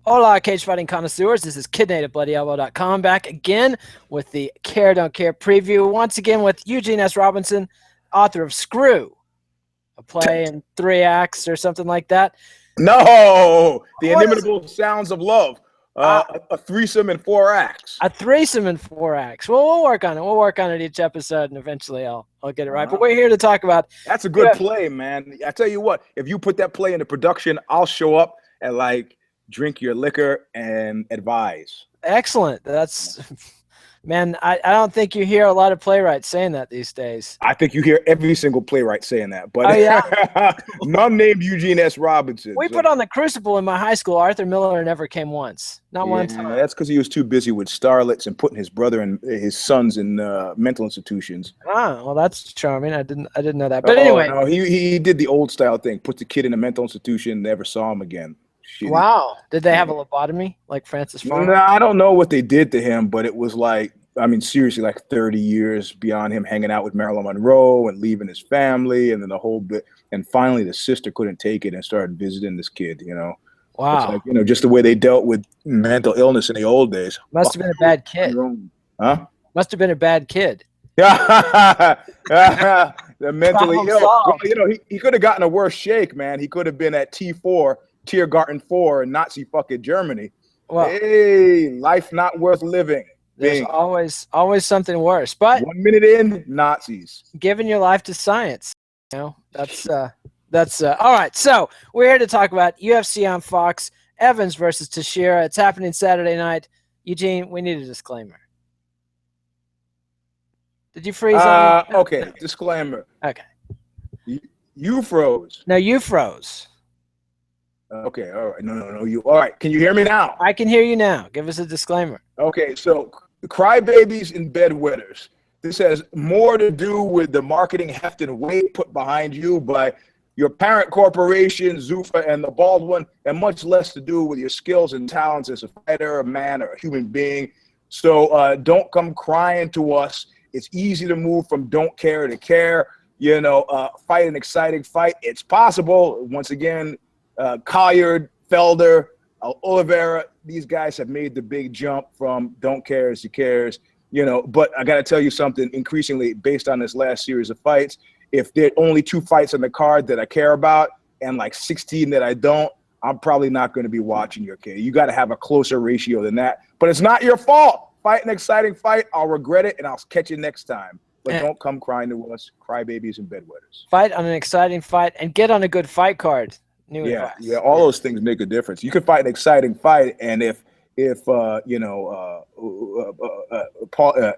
Hola, cage fighting connoisseurs. This is KidNateBloodyElbow.com back again with the Care Don't Care preview. Once again with Eugene S. Robinson, author of Screw, a play in 3 acts or something like that. No, the inimitable sounds of love. A threesome in 4 acts. A threesome in 4 acts. Well, we'll work on it. We'll work on it each episode, and eventually I'll get it right. But we're here to talk about. That's a good play, man. I tell you what, if you put that play into production, I'll show up and drink your liquor and advise. Excellent. That's, man, I don't think you hear a lot of playwrights saying that these days. I think you hear every single playwright saying that, but none named Eugene S. Robinson. We put on the Crucible in my high school. Arthur Miller never came once. Not one time. That's because he was too busy with starlets and putting his brother and his sons in mental institutions. Ah, well, that's charming. I didn't know that. But anyway. No, he did the old style thing. Put the kid in a mental institution, never saw him again. Shitty. Wow. Did they have a lobotomy like Francis Farmer? No, I don't know what they did to him, but it was seriously 30 years beyond him hanging out with Marilyn Monroe and leaving his family and then the whole bit. And finally the sister couldn't take it and started visiting this kid, Wow. It's just the way they dealt with mental illness in the old days. Must have been a bad kid. Huh? Must have been a bad kid. They're mentally ill. Well, he could have gotten a worse shake, man. He could have been at T4, Tiergarten 4 in Nazi fucking Germany. Well, hey, life not worth living. There's always something worse. But 1 minute in, Nazis. Giving your life to science. That's all right. So we're here to talk about UFC on Fox, Evans versus Teixeira. It's happening Saturday night. Eugene, we need a disclaimer. Did you freeze? Okay, disclaimer. Okay. You froze. No, you froze. Okay, all right. No. You all right? Can you hear me now? I can hear you now. Give us a disclaimer. Okay, so crybabies and bedwetters. This has more to do with the marketing heft and weight put behind you by your parent corporation, Zuffa and the Baldwin, and much less to do with your skills and talents as a fighter, a man, or a human being. So don't come crying to us. It's easy to move from don't care to care. Fight an exciting fight. It's possible. Once again, Colliard, Felder, Oliveira, these guys have made the big jump from don't care to cares, but I got to tell you something, increasingly based on this last series of fights, if there are only 2 fights on the card that I care about and 16 that I don't, I'm probably not going to be watching your kid. You got to have a closer ratio than that, but it's not your fault. Fight an exciting fight. I'll regret it and I'll catch you next time. But don't come crying to us, crybabies and bedwetters. Fight on an exciting fight and get on a good fight card. Yeah, all those things make a difference. You can fight an exciting fight, and if Fred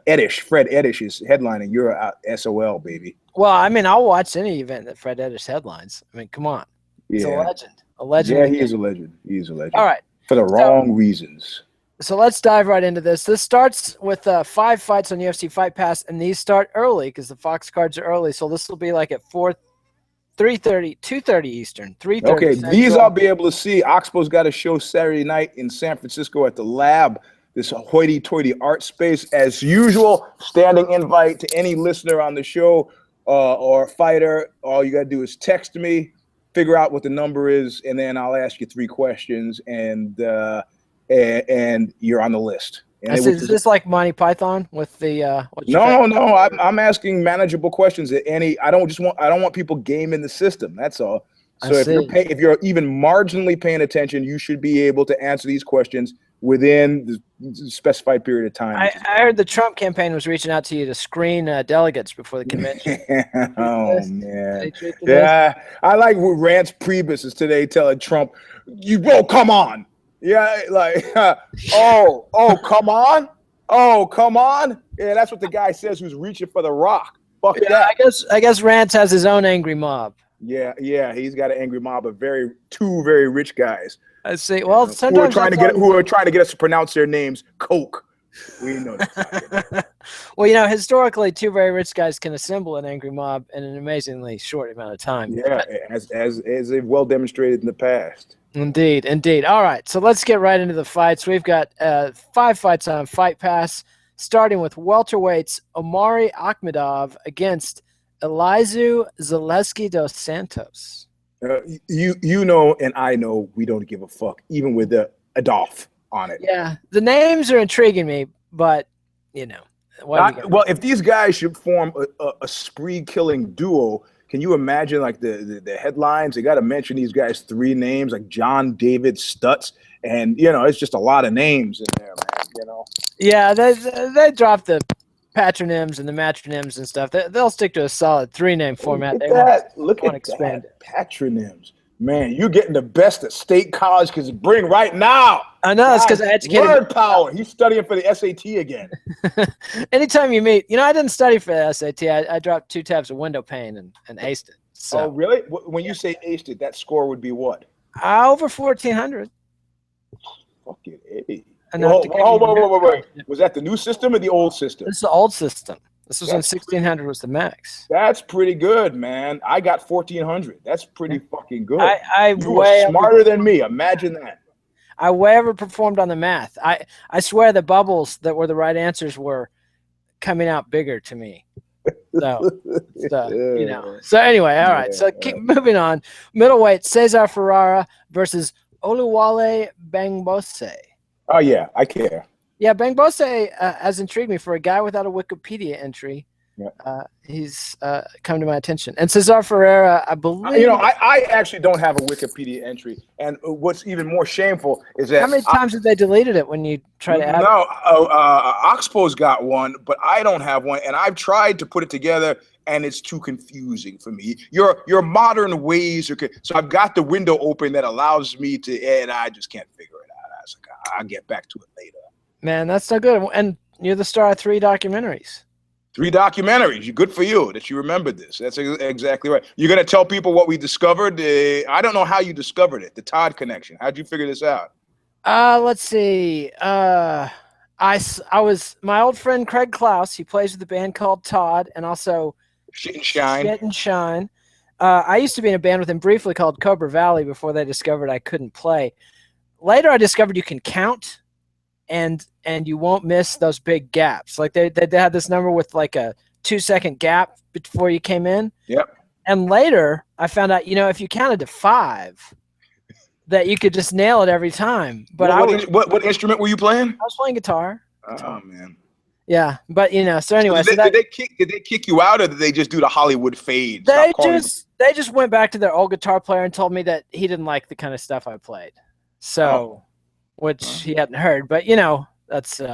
Eddish is headlining, you're out SOL, baby. Well, I'll watch any event that Fred Eddish headlines. Come on. He's a legend. A legend. Yeah, he is a legend. He's a legend. All right. For the wrong reasons. So let's dive right into this. This starts with 5 fights on UFC Fight Pass, and these start early because the Fox cards are early. So this will be at 3:30, 2:30 Eastern, 3:30. Okay, Central. These I'll be able to see. Oxbow's got a show Saturday night in San Francisco at the Lab, this hoity-toity art space. As usual, standing invite to any listener on the show or fighter. All you got to do is text me, figure out what the number is, and then I'll ask you 3 questions, and you're on the list. Is this like Monty Python with the? No. I'm asking manageable questions. I don't want people gaming the system. That's all. So if you're even marginally paying attention, you should be able to answer these questions within the specified period of time. I heard the Trump campaign was reaching out to you to screen delegates before the convention. Oh man, yeah. I like what Rance Priebus is today telling Trump, come on. Yeah, come on. Oh, come on. Yeah, that's what the guy says who's reaching for the rock. Fuck that. I guess Rance has his own angry mob. Yeah, he's got an angry mob of 2 very rich guys. I see. Well, who are trying to get us to pronounce their names Coke. We know that. Well, historically, 2 very rich guys can assemble an angry mob in an amazingly short amount of time. Yeah, as they've well demonstrated in the past. Indeed. All right, so let's get right into the fights. We've got 5 fights on Fight Pass, starting with welterweights Omari Akhmedov against Elizeu Zaleski-dos Santos. You know, and I know we don't give a fuck, even with the Adolf on it. Yeah, the names are intriguing me, but you know, well, if these guys should form a spree-killing duo, can you imagine like the headlines? They got to mention these guys 3 names, like John David Stutz, and you know, it's just a lot of names in there, man. You know. Yeah, they dropped the patronyms and the matronyms and stuff. They'll stick to a solid 3-name format. Look at that. Patronyms. Man, you're getting the best that State College can bring right now. I know. It's because I educated. Word power. He's studying for the SAT again. Anytime you meet, I didn't study for the SAT. I dropped 2 tabs of window pane and aced it. So. Oh, really? When you say aced it, that score would be what? Over 1,400. Fucking A. Wait. Was that the new system or the old system? This is the old system. This was when 1,600 was the max. That's pretty good, man. I got 1,400. That's pretty fucking good. You were smarter than me. Imagine that. I way overperformed on the math. I swear the bubbles that were the right answers were coming out bigger to me. So So anyway, all right. So keep moving on. Middleweight, Cesar Ferreira versus Oluwale Bamgbose. Oh, yeah. I care. Yeah, Bamgbose has intrigued me for a guy without a Wikipedia entry. Yeah. He's come to my attention. And Cesar Ferreira, I believe. I actually don't have a Wikipedia entry. And what's even more shameful is that. How many times have they deleted it when you try to add it? No, Oxbow's got one, but I don't have one. And I've tried to put it together, and it's too confusing for me. Your modern ways are. So I've got the window open that allows me to, and I just can't figure it out. I was like, I'll get back to it later. Man, that's so good. And you're the star of 3 documentaries. 3 documentaries. Good for you that you remembered this. That's exactly right. You're going to tell people what we discovered? I don't know how you discovered it, the Todd connection. How'd you figure this out? Let's see. I was my old friend Craig Klaus. He plays with a band called Todd and also Shit and Shine. Shit and Shine. I used to be in a band with him briefly called Cobra Valley before they discovered I couldn't play. Later, I discovered you can count. And you won't miss those big gaps. Like they had this number with like a 2-second gap before you came in. Yep. And later I found out, if you counted to 5, that you could just nail it every time. But what instrument were you playing? I was playing guitar. Oh man. Yeah, but so anyway. Did they kick you out, or did they just do the Hollywood fade? They just went back to their old guitar player and told me that he didn't like the kind of stuff I played. So. Which he hadn't heard, but that's it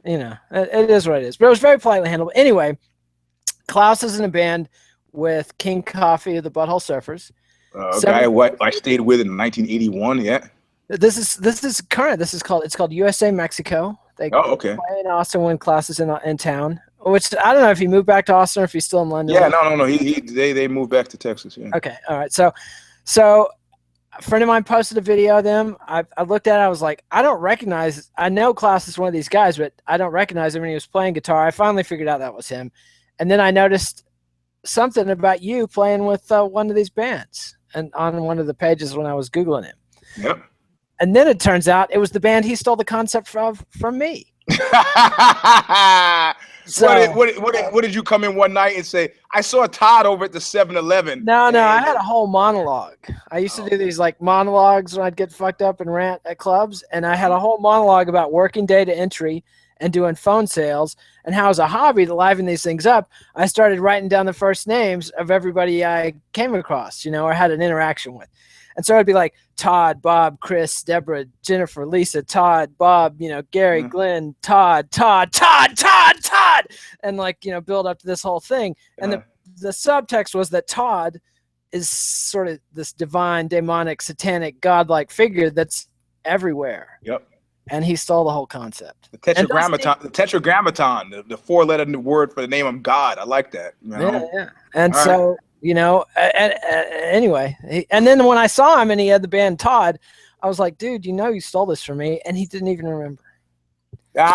is what it is. But it was very politely handled. Anyway, Klaus is in a band with King Coffee of the Butthole Surfers. Guy I stayed with in 1981. Yeah. This is current. It's called USA Mexico. They play in Austin when Klaus is in town. Which I don't know if he moved back to Austin or if he's still in London. Yeah, no. They moved back to Texas. Yeah. Okay, all right. So. A friend of mine posted a video of them. I looked at it. I was like, I know Klaus is one of these guys, but I don't recognize him when he was playing guitar. I finally figured out that was him. And then I noticed something about you playing with one of these bands and on one of the pages when I was Googling him. Yep. And then it turns out it was the band he stole the concept from me. So what did you come in one night and say? I saw Todd over at the 7-Eleven. No, I had a whole monologue. I used to do these like monologues when I'd get fucked up and rant at clubs, and I had a whole monologue about working data entry and doing phone sales and how as a hobby to liven these things up, I started writing down the first names of everybody I came across, or had an interaction with. And so it'd be like Todd, Bob, Chris, Deborah, Jennifer, Lisa, Todd, Bob, Gary, Glenn, Todd, and build up to this whole thing. And the subtext was that Todd is sort of this divine, demonic, satanic, godlike figure that's everywhere. Yep. And he stole the whole conceip. The tetragrammaton, the 4-letter word for the name of God. I like that. Yeah. And all so. Right. Anyway, and then when I saw him and he had the band Todd, I was like, dude, you stole this from me. And he didn't even remember. Didn't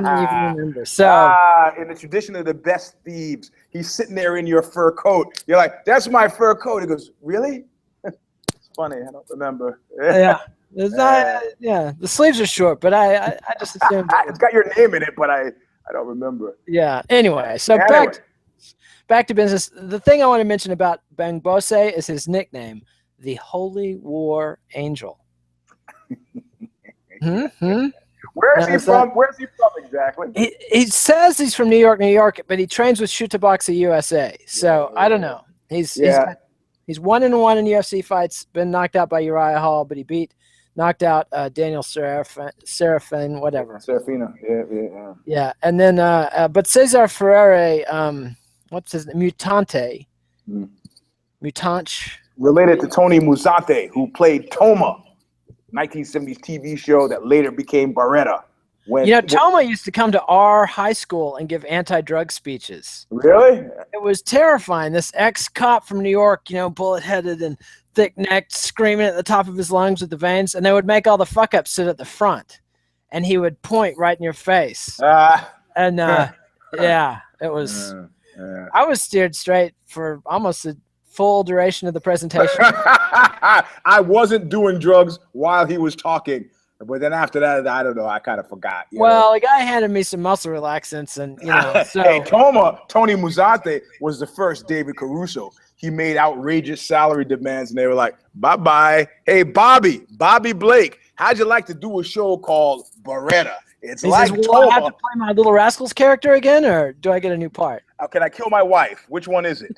even remember. So, in the tradition of the best thieves, he's sitting there in your fur coat. You're like, that's my fur coat. He goes, really? It's funny. I don't remember. Yeah. The sleeves are short, but I just assumed. It's got your name in it, but I don't remember. Yeah. Anyway, so back to business. The thing I want to mention about Bamgbose is his nickname, the Holy War Angel. Where is he from? Where's he from exactly? He says he's from New York, but he trains with Shootaboxing USA. So I don't know. He's 1-1 in UFC fights. Been knocked out by Uriah Hall, but he knocked out Daniel Serafin, whatever. Serafina, yeah. And then, but Cesar Ferreira, what's his name? Mutante. Mutanch. Related to Tony Musante, who played Toma, 1970s TV show that later became Barretta. Toma used to come to our high school and give anti-drug speeches. Really? It was terrifying. This ex-cop from New York, bullet-headed and thick-necked, screaming at the top of his lungs with the veins, and they would make all the fuck-ups sit at the front, and he would point right in your face. It was. I was steered straight for almost the full duration of the presentation. I wasn't doing drugs while he was talking. But then after that, I don't know. I kind of forgot. The guy handed me some muscle relaxants, and So hey, Tony Musante was the first David Caruso. He made outrageous salary demands, and they were like, "Bye-bye. Hey, Bobby Blake, how'd you like to do a show called Barretta? It's he like says, I have to play my Little Rascals character again, or do I get a new part? Can I kill my wife? Which one is it?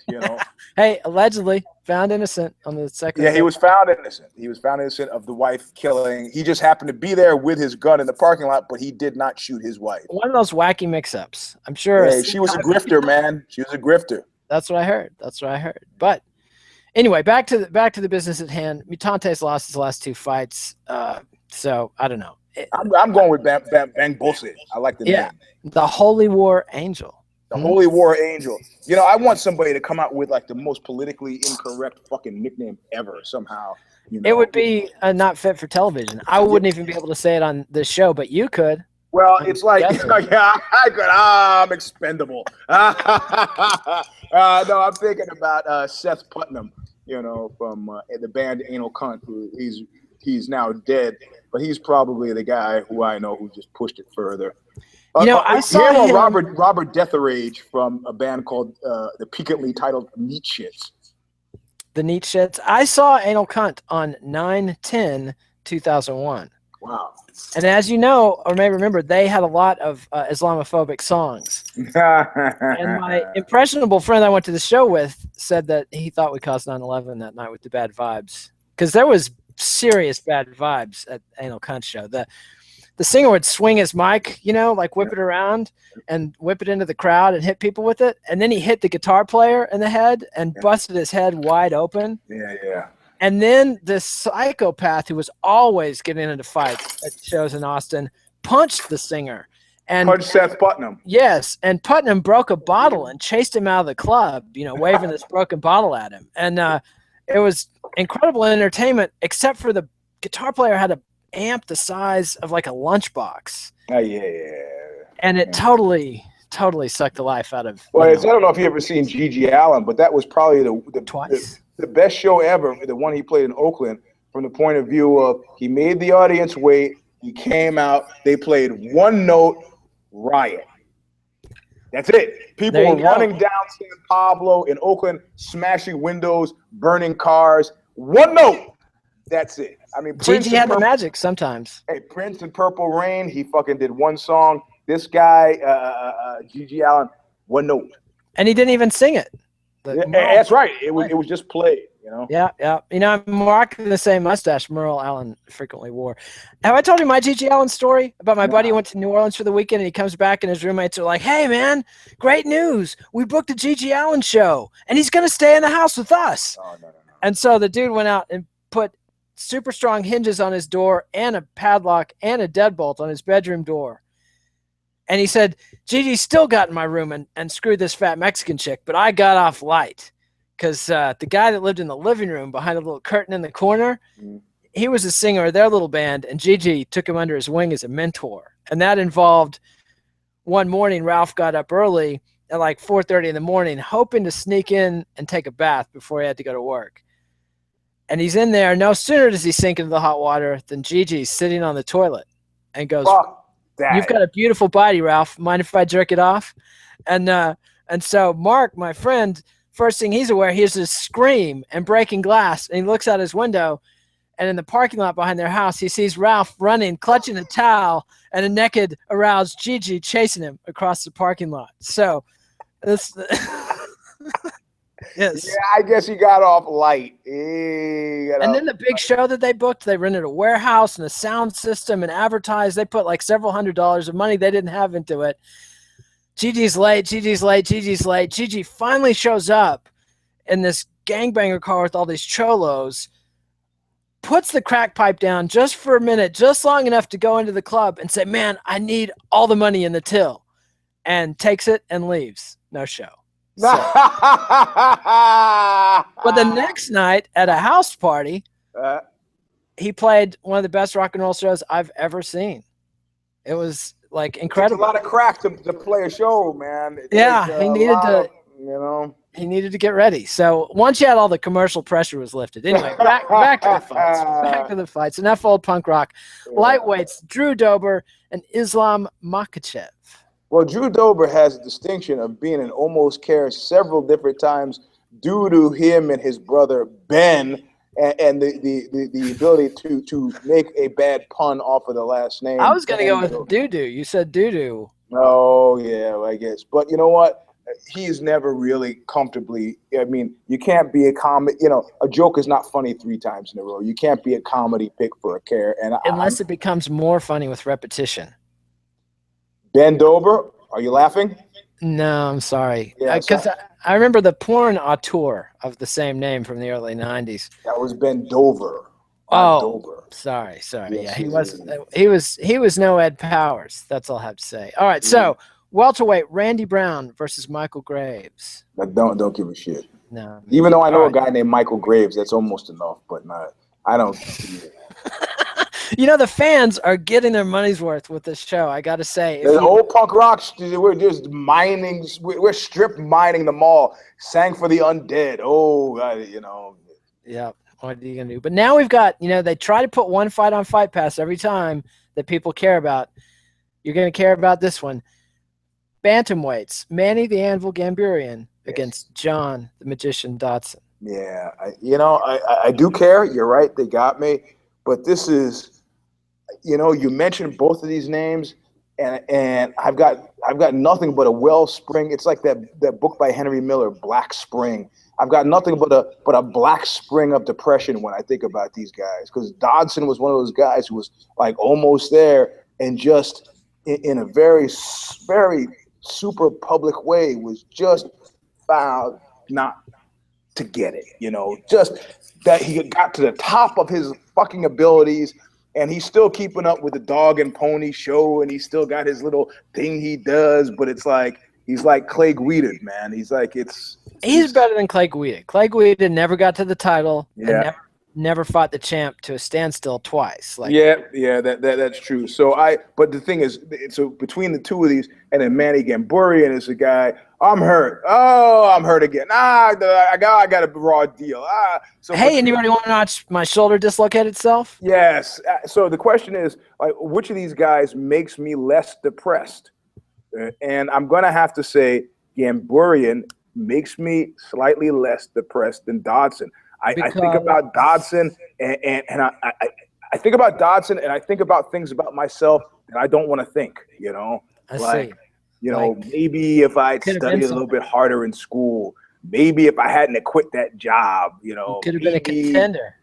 Hey, allegedly found innocent on the second. Yeah, he was found innocent. He was found innocent of the wife killing. He just happened to be there with his gun in the parking lot, but he did not shoot his wife. One of those wacky mix-ups. I'm sure. Hey, she was a grifter, man. She was a grifter. That's what I heard. But anyway, back to the business at hand. Mutante's lost his last 2 fights. So I don't know. I'm going with Bamgbose. I like the name. The Holy War Angel. The Holy War Angel. I want somebody to come out with like the most politically incorrect fucking nickname ever somehow. It would be not fit for television. I wouldn't even be able to say it on this show, but you could. Well, it's like, I could. I'm expendable. No, I'm thinking about Seth Putnam, from the band Anal Cunt, who he's now dead, but he's probably the guy who I know who just pushed it further. I saw him. Robert Deatherage from a band called the piquantly titled Neat Shits. The Neat Shits. I saw Anal Cunt on 9/10/2001. Wow. And as you know, or may remember, they had a lot of Islamophobic songs. And my impressionable friend I went to the show with said that he thought we caused 9/11 that night with the bad vibes. Because there was serious bad vibes at Anal Cunt show. The singer would swing his mic, like whip it around and whip it into the crowd and hit people with it. And then he hit the guitar player in the head and busted his head wide open. Yeah. And then this psychopath who was always getting into fights at shows in Austin punched the singer. And punched Seth Putnam. Yes, and Putnam broke a bottle and chased him out of the club, waving this broken bottle at him. And it was incredible entertainment, except for the guitar player had a amp the size of like a lunchbox. Oh, yeah. And it totally sucked the life out of. Well, I don't know if you ever seen Gigi Allen, but that was probably the best show ever. The one he played in Oakland, from the point of view of he made the audience wait. He came out. They played one note, riot. That's it. People were running down San Pablo in Oakland, smashing windows, burning cars. One note. That's it. I mean, Gigi had the magic sometimes. Hey, Prince and Purple Rain, he fucking did one song. This guy, Gigi Allen, one note. And he didn't even sing it. That's right. It was just played, Yeah. I'm rocking the same mustache Merle Allen frequently wore. Have I told you my Gigi Allen story about my buddy who went to New Orleans for the weekend and he comes back and his roommates are like, "Hey, man, great news. We booked a Gigi Allen show and he's going to stay in the house with us." Oh, no. And so the dude went out and put super strong hinges on his door and a padlock and a deadbolt on his bedroom door. And he said, "Gigi still got in my room and screwed this fat Mexican chick, but I got off light." Because the guy that lived in the living room behind a little curtain in the corner, he was a singer of their little band, and Gigi took him under his wing as a mentor. And that involved one morning, Ralph got up early at like 4:30 in the morning, hoping to sneak in and take a bath before he had to go to work. And he's in there. No sooner does he sink into the hot water than Gigi's sitting on the toilet and goes, "You've got a beautiful body, Ralph. Mind if I jerk it off?" And so Mark, my friend, first thing he's aware, he hears this scream and breaking glass. And he looks out his window And in the parking lot behind their house, he sees Ralph running, clutching a towel, and a naked, aroused Gigi chasing him across the parking lot. So, this. Yes. Yeah, I guess he got off light. And then the big show that they booked, they rented a warehouse and a sound system and advertised. They put like several $100s of money they didn't have into it. Gigi's late. Gigi finally shows up in this gangbanger car with all these cholos, puts the crack pipe down just for a minute, just long enough to go into the club and say, man, I need all the money in the till, and takes it and leaves. No show. So, but the next night at a house party, he played one of the best rock and roll shows I've ever seen. It was like incredible. It's a lot of crack to play a show, man. He needed to, he needed to get ready. So once you had all the commercial pressure was lifted. Anyway, back to the fights. Back to the fights. Enough old punk rock. Lightweights, Drew Dober and Islam Makhachev. Well, Drew Dober has a distinction of being an almost care several different times due to him and his brother Ben, and the ability to make a bad pun off of the last name. I was going to go with doo-doo. You said doo-doo. Oh, yeah, I guess. But you know what? He's never really comfortably. I mean, you can't be a comedy. You know, a joke is not funny 3 times in a row. You can't be a comedy pick for a care. And unless it becomes more funny with repetition. Ben Dober, are you laughing? No, I'm sorry. Because I remember the porn auteur of the same name from the early 90s. That was Ben Dover. Dober. Sorry. Yes, He was no Ed Powers. That's all I have to say. All right, so welterweight Randy Brown versus Michael Graves. Don't give a shit. No. Even though I know a guy named Michael Graves, that's almost enough. But I don't. You know, the fans are getting their money's worth with this show, I got to say. The old punk rock, we're just mining, we're strip mining the mall, sang for the undead. Yeah, what are you going to do? But now we've got, they try to put one fight on Fight Pass every time that people care about. You're going to care about this one. Bantamweights, Manny the Anvil Gamburyan against John the Magician Dodson. Yeah, I do care. You're right. They got me. But this is... you mentioned both of these names, and I've got nothing but a wellspring. It's like that book by Henry Miller, Black Spring. I've got nothing but a black spring of depression when I think about these guys, because Dodson was one of those guys who was like almost there, and just in a very, very super public way was just found not to get it. Just that he got to the top of his fucking abilities. And he's still keeping up with the dog and pony show, and he's still got his little thing he does. But it's like he's like Clay Guida, man. He's better than Clay Guida. Clay Guida never got to the title. Yeah. And never fought the champ to a standstill twice. That's true. But the thing is, so between the two of these, and then Manny Gamburyan is a guy. I'm hurt. Oh, I'm hurt again. I got a raw deal. Anybody want to watch my shoulder dislocate itself? Yes. So the question is, like, which of these guys makes me less depressed? And I'm gonna have to say Gamburyan makes me slightly less depressed than Dodson. I think about Dodson, and I think about Dodson, and I think about things about myself that I don't want to think. Maybe if I'd studied a little bit harder in school, maybe if I hadn't quit that job, could have been a contender.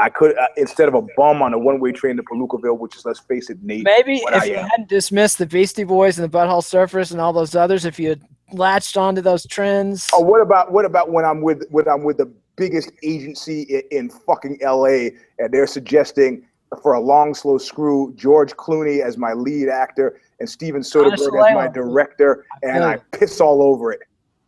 I could instead of a bum on a one-way train to Palookaville, which is, let's face it, Nate. Maybe if you hadn't dismissed the Beastie Boys and the Butthole Surfers and all those others, if you had latched onto those trends. Oh, what about when I'm with the biggest agency in fucking LA, and they're suggesting for a long, slow screw George Clooney as my lead actor and Steven Soderbergh as my director, and I piss all over it.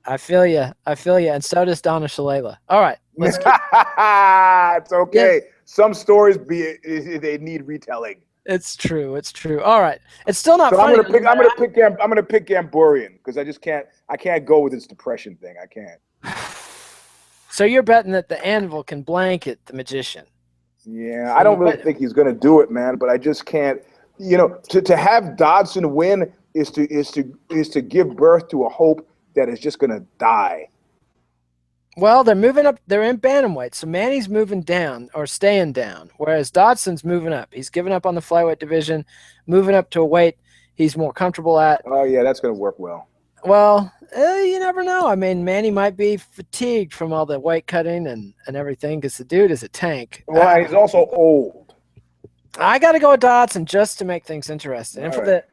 I feel you, and so does Donna Shalala. All right, let's it's okay. Yeah. Some stories they need retelling. It's true. All right, it's still not funny. I'm gonna pick Gamburyan because I can't go with this depression thing. I can't. So you're betting that the Anvil can blanket the Magician? Yeah, I don't really think he's going to do it, man. But I just can't. To have Dodson win is to give birth to a hope that is just going to die. Well, they're moving up. They're in bantamweight, so Manny's moving down or staying down, whereas Dodson's moving up. He's given up on the flyweight division, moving up to a weight he's more comfortable at. Oh, yeah, that's going to work well. Well, you never know. I mean, Manny might be fatigued from all the weight cutting and everything because the dude is a tank. Well, he's also old. I got to go with Dodson just to make things interesting. And for the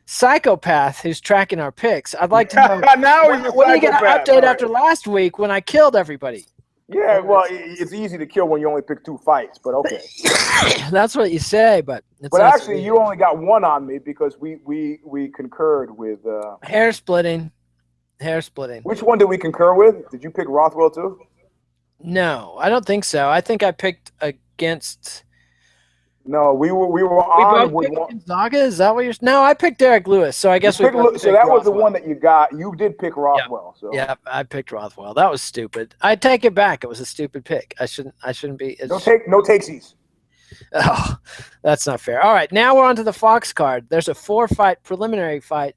psychopath who's tracking our picks, I'd like to know now when you get an update after last week when I killed everybody. Yeah, well, it's easy to kill when you only pick 2 fights, but okay. That's what you say, but it's but actually, you only got 1 on me because we concurred with hair splitting. Hair splitting. Which one did we concur with? Did you pick Rothwell too? No, I don't think so. I think I picked against. No, we were on with Gonzaga. Is that what you're? No, I picked Derek Lewis. So I guess so that was Rothwell. The one that you got. You did pick Rothwell. Yeah. So yeah, I picked Rothwell. That was stupid. I take it back. It was a stupid pick. I shouldn't be. No takesies. Oh, that's not fair. All right, now we're on to the Fox card. There's a 4-fight preliminary fight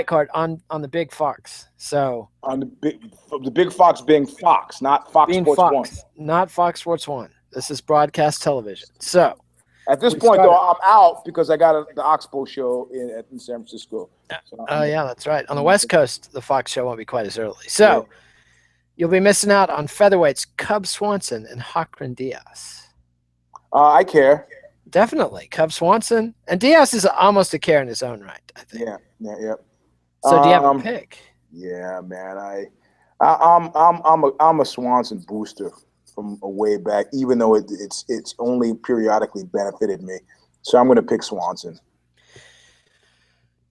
card on the Big Fox. So on the Big Fox being Fox, not Fox Sports 1. Not Fox Sports 1. This is broadcast television. So at this point, though, I'm out because I got the Oxbow show in San Francisco. Oh, yeah, that's right. On the West Coast, the Fox show won't be quite as early. So you'll be missing out on featherweights Cub Swanson and Hacran Diaz. I care. Definitely. Cub Swanson. And Diaz is almost a care in his own right, I think. Yeah. So do you have a pick? Yeah, man. I'm a Swanson booster from a way back, even though it's only periodically benefited me. So I'm going to pick Swanson.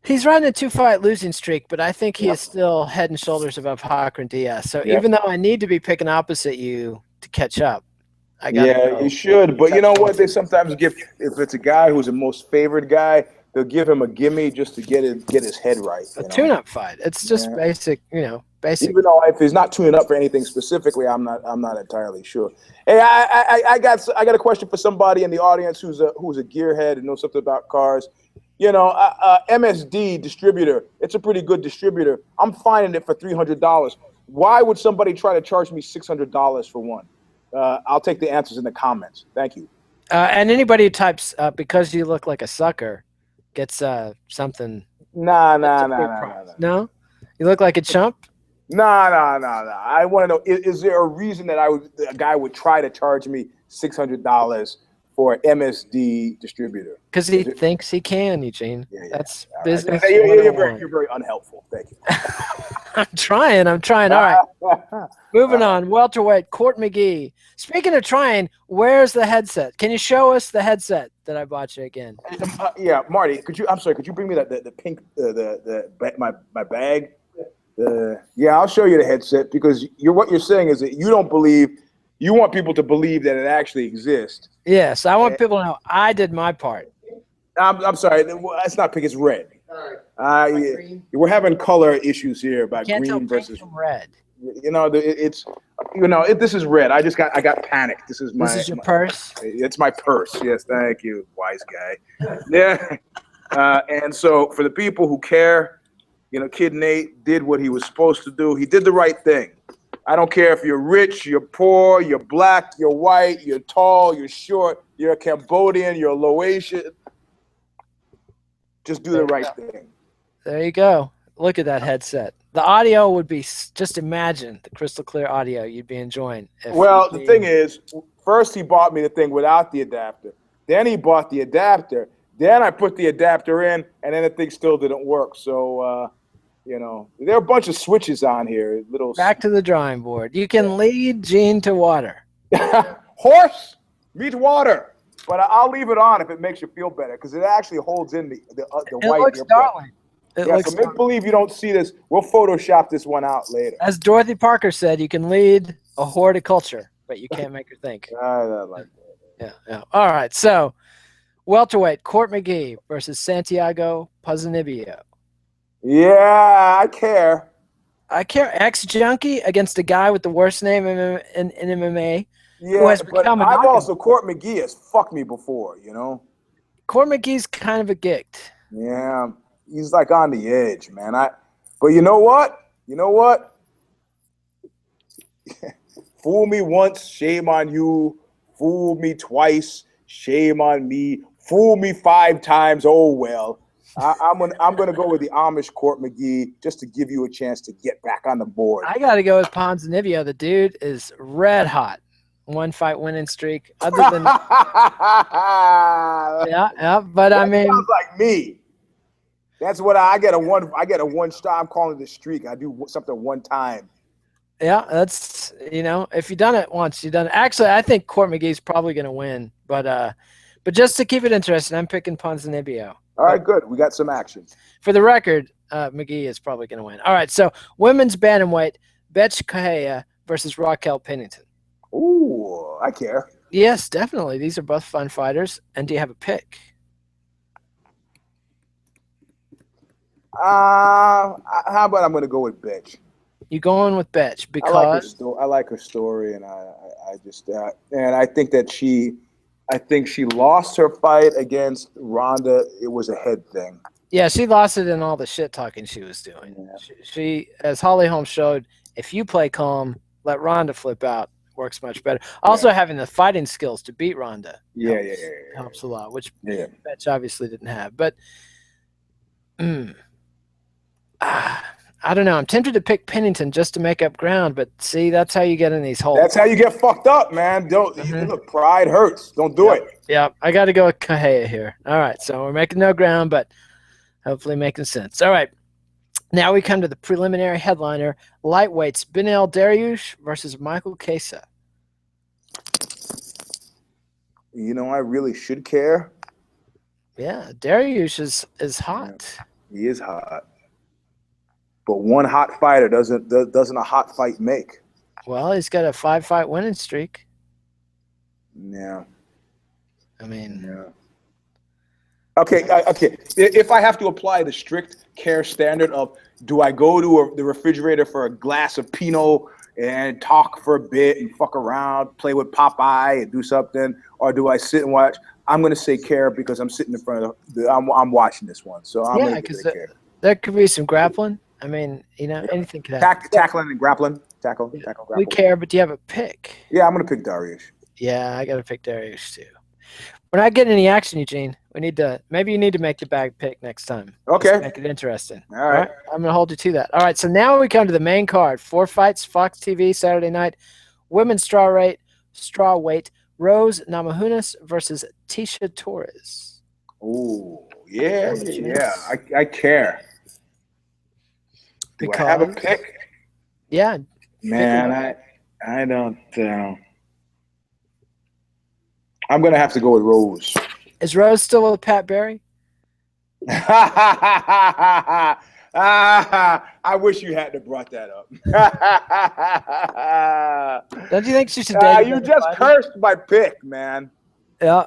He's riding a 2-fight losing streak, but I think he is still head and shoulders above Hacran Diaz. So even though I need to be picking opposite you to catch up, I got you should. But you know what? They sometimes give, if it's a guy who's the most favored guy, they'll give him a gimme just to get his head right. A tune-up fight. It's just basic, basic. Even though if he's not tuning up for anything specifically, I'm not entirely sure. Hey, I got a question for somebody in the audience who's a gearhead and knows something about cars. MSD distributor. It's a pretty good distributor. I'm finding it for $300. Why would somebody try to charge me $600 for one? I'll take the answers in the comments. Thank you. And anybody who types because you look like a sucker gets something. No? You look like a chump? No. I want to know, is there a reason that a guy would try to charge me $600 for an MSD distributor? Because he thinks he can, Eugene. Yeah. That's business. Right. You're very unhelpful. Thank you. I'm trying. All right. Moving on. Welterweight, Court McGee. Speaking of trying, where's the headset? Can you show us the headset that I bought you again? Yeah, Marty. Could you bring me the pink my bag? Yeah, I'll show you the headset because what you're saying is that you want people to believe that it actually exists. Yes, I want people to know I did my part. I'm sorry, it's not pink. It's red. We're having color issues here about green versus red. This is red. I got panicked. This is your purse. It's my purse. Yes, thank you, wise guy. Yeah, and so for the people who care, Kid Nate did what he was supposed to do. He did the right thing. I don't care if you're rich, you're poor, you're black, you're white, you're tall, you're short, you're a Cambodian, you're Laotian. Just do the right thing. There you go. Look at that headset. The audio would be, just imagine the crystal clear audio you'd be enjoying. Well, the thing is, first he bought me the thing without the adapter. Then he bought the adapter. Then I put the adapter in, and then the thing still didn't work. So, there are a bunch of switches on here. Back to the drawing board. You can lead Gene to water. Horse meets water. But I'll leave it on if it makes you feel better because it actually holds in the white. It looks darling. So make believe you don't see this. We'll Photoshop this one out later. As Dorothy Parker said, you can lead a horticulture, but you can't make her think. I like that. Yeah. All right. So, welterweight, Court McGee versus Santiago Ponzinibbio. Yeah, I care. Ex-junkie against a guy with the worst name in MMA. Yeah, but I've also, Court McGee has fucked me before, Court McGee's kind of a gict. Yeah, he's like on the edge, man. But you know what? Fool me once, shame on you. Fool me twice, shame on me. Fool me 5 times, oh well. I'm gonna go with the Amish Court, McGee, just to give you a chance to get back on the board. I got to go with Ponzinibbio. The dude is red hot. 1 fight winning streak. Other than yeah. But that I mean, sounds like me. That's what I get a 1 star. I'm calling it a streak. I do something 1 time. Yeah, that's if you've done it once, you've done it. Actually, I think Court McGee's probably going to win, but just to keep it interesting, I'm picking Ponzinibbio. All right, good. We got some action. For the record, McGee is probably going to win. All right, so women's bantamweight, Bethe Correia versus Raquel Pennington. Ooh, I care. Yes, definitely. These are both fun fighters. And do you have a pick? How about I'm going to go with Bethe? You going with Bethe because I like her story, and I just and I think that she lost her fight against Ronda. It was a head thing. Yeah, she lost it in all the shit talking she was doing. Yeah. She, as Holly Holm showed, if you play calm, let Ronda flip out, works much better. Also, having the fighting skills to beat Ronda helps a lot, which Bethe obviously didn't have. But I don't know. I'm tempted to pick Pennington just to make up ground, but see, that's how you get in these holes. That's how you get fucked up, man. Look, pride hurts. Don't do it. Yeah, I got to go with Correia here. All right, so we're making no ground, but hopefully making sense. All right, now we come to the preliminary headliner: lightweights Beneil Dariush versus Michael Chiesa. I really should care. Yeah, Dariush is hot. Yeah, he is hot. But one hot fighter doesn't a hot fight make. Well, he's got a 5-fight winning streak. Yeah. I mean. Yeah. Okay. If I have to apply the strict care standard of, do I go to the refrigerator for a glass of Pinot and talk for a bit and fuck around, play with Popeye and do something, or do I sit and watch? I'm going to say care because I'm sitting in front of I'm watching this one, so I'm going to say care. There could be some grappling. I mean, anything could happen. Tackling and grappling. Tackle, grapple. We care, but do you have a pick? Yeah, I'm going to pick Dariush. Yeah, I got to pick Dariush too. We're not getting any action, Eugene. Maybe you need to make the bag pick next time. Okay. Let's make it interesting. All right. I'm going to hold you to that. All right, so now we come to the main card. 4 fights, Fox TV, Saturday night. Women's strawweight, Rose Namajunas versus Tecia Torres. Oh, yeah. I care. Do I have a pick? Yeah. Man, I don't. I'm going to have to go with Rose. Is Rose still with Pat Barry? I wish you hadn't have brought that up. Don't you think she should date you just cursed my pick, man. Yeah.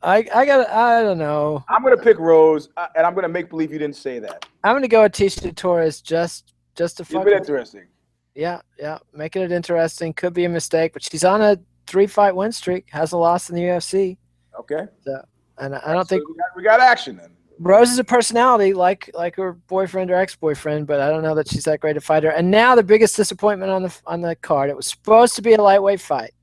I don't know. I'm going to pick Rose, and I'm going to make believe you didn't say that. I'm going to go with Tecia Torres just to fuck. It's been interesting. Yeah, making it interesting. Could be a mistake, but she's on a 3-fight win streak. Has a loss in the UFC. Okay. So, and I don't think we got action then. Rose is a personality like her boyfriend or ex-boyfriend, but I don't know that she's that great a fighter. And now the biggest disappointment on the card. It was supposed to be a lightweight fight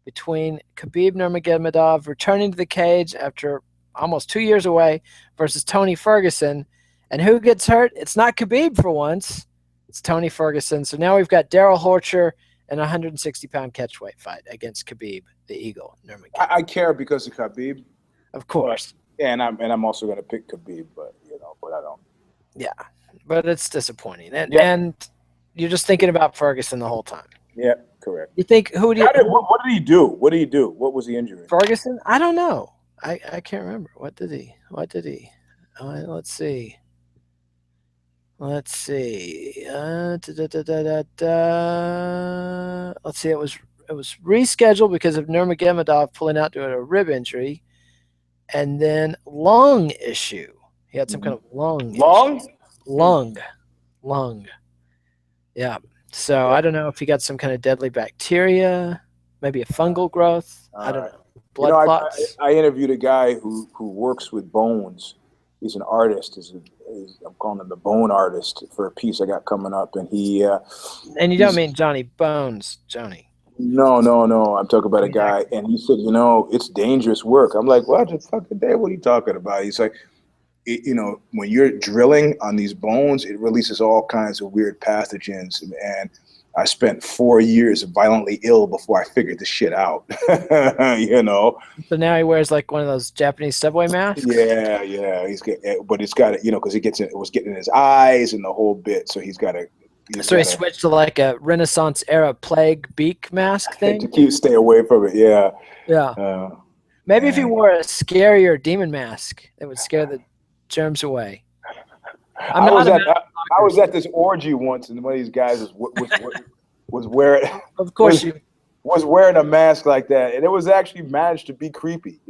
between Khabib Nurmagomedov returning to the cage after almost 2 years away versus Tony Ferguson. And who gets hurt? It's not Khabib for once. It's Tony Ferguson. So now we've got Darrell Horcher in a 160-pound catchweight fight against Khabib, the Eagle Nurmagomedov. I care because of Khabib. Of course. And I'm also going to pick Khabib, but I don't. Yeah, but it's disappointing. And you're just thinking about Ferguson the whole time. Yeah, correct. You think what did he do? What did he do? What was the injury? Ferguson? I don't know. I can't remember. What did he? Let's see. Let's see. Let's see. It was rescheduled because of Nurmagomedov pulling out due to a rib injury, and then lung issue. He had some kind of lung. Lung. Yeah. So I don't know if he got some kind of deadly bacteria, maybe a fungal growth. I don't know. Blood clots. I interviewed a guy who works with bones, He's an artist. I'm calling him the Bone Artist for a piece I got coming up, and he. And you don't mean Johnny Bones, Johnny? No. I'm talking about a guy, and he said, it's dangerous work. I'm like, what the fucking day? What are you talking about? He's like, when you're drilling on these bones, it releases all kinds of weird pathogens, and I spent 4 years violently ill before I figured this shit out. So now he wears like one of those Japanese subway masks. Yeah. But it's got to, because it was getting in his eyes and the whole bit. So he's got to. So he switched to like a Renaissance era plague beak mask thing to stay away from it. Yeah. Yeah. Maybe if he wore a scarier demon mask, it would scare the germs away. I was at this orgy once, and one of these guys was wearing. Of course, was wearing a mask like that, and it was actually managed to be creepy,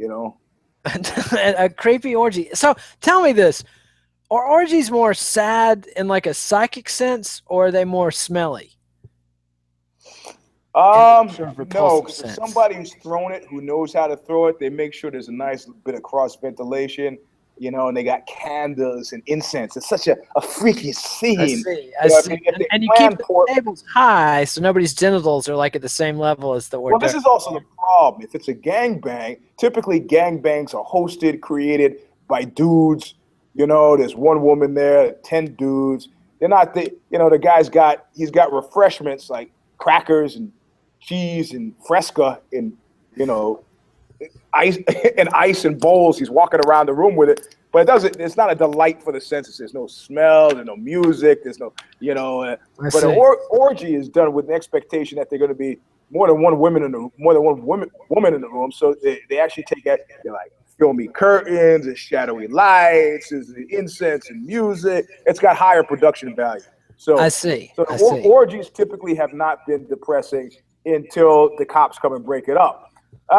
A creepy orgy. So tell me this: are orgies more sad in like a psychic sense, or are they more smelly? No, because somebody who's thrown it, who knows how to throw it, they make sure there's a nice bit of cross ventilation. And they got candles and incense. It's such a freaky scene. I see. And you keep the tables high so nobody's genitals are like at the same level as the hors d'oeuvre. Well, this is also the problem. If it's a gangbang, typically gangbangs are hosted, created by dudes. There's one woman there, 10 dudes. They're not the he's got refreshments like crackers and cheese and Fresca and, ice and bowls. He's walking around the room with it, but it's not a delight for the senses. There's no smell, there's no music, there's no, but an orgy is done with an expectation that they're going to be more than one woman in the room. So they actually take that, they're like filmy curtains and shadowy lights, there's incense and music. It's got higher production value. So I see. So orgies typically have not been depressing until the cops come and break it up. No.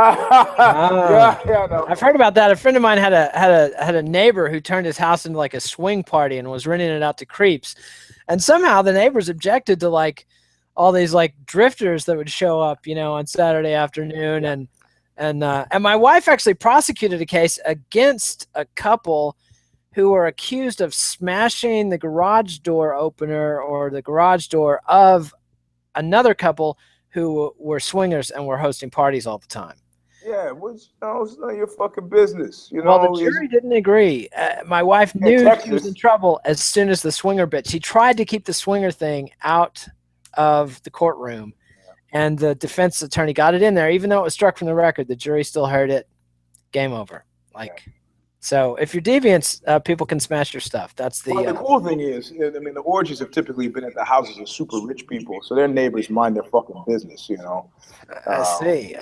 I've heard about that. A friend of mine had a neighbor who turned his house into like a swing party and was renting it out to creeps, and somehow the neighbors objected to like all these like drifters that would show up, on Saturday afternoon, and my wife actually prosecuted a case against a couple who were accused of smashing the garage door opener or the garage door of another couple who were swingers and were hosting parties all the time. Yeah, it's not your fucking business. Well, the jury didn't agree. My wife knew she was in trouble as soon as the swinger bit. She tried to keep the swinger thing out of the courtroom, and the defense attorney got it in there. Even though it was struck from the record, the jury still heard it. Game over. So if you're deviants, people can smash your stuff. That's the. Well, the cool thing is, the orgies have typically been at the houses of super rich people, so their neighbors mind their fucking business. I see.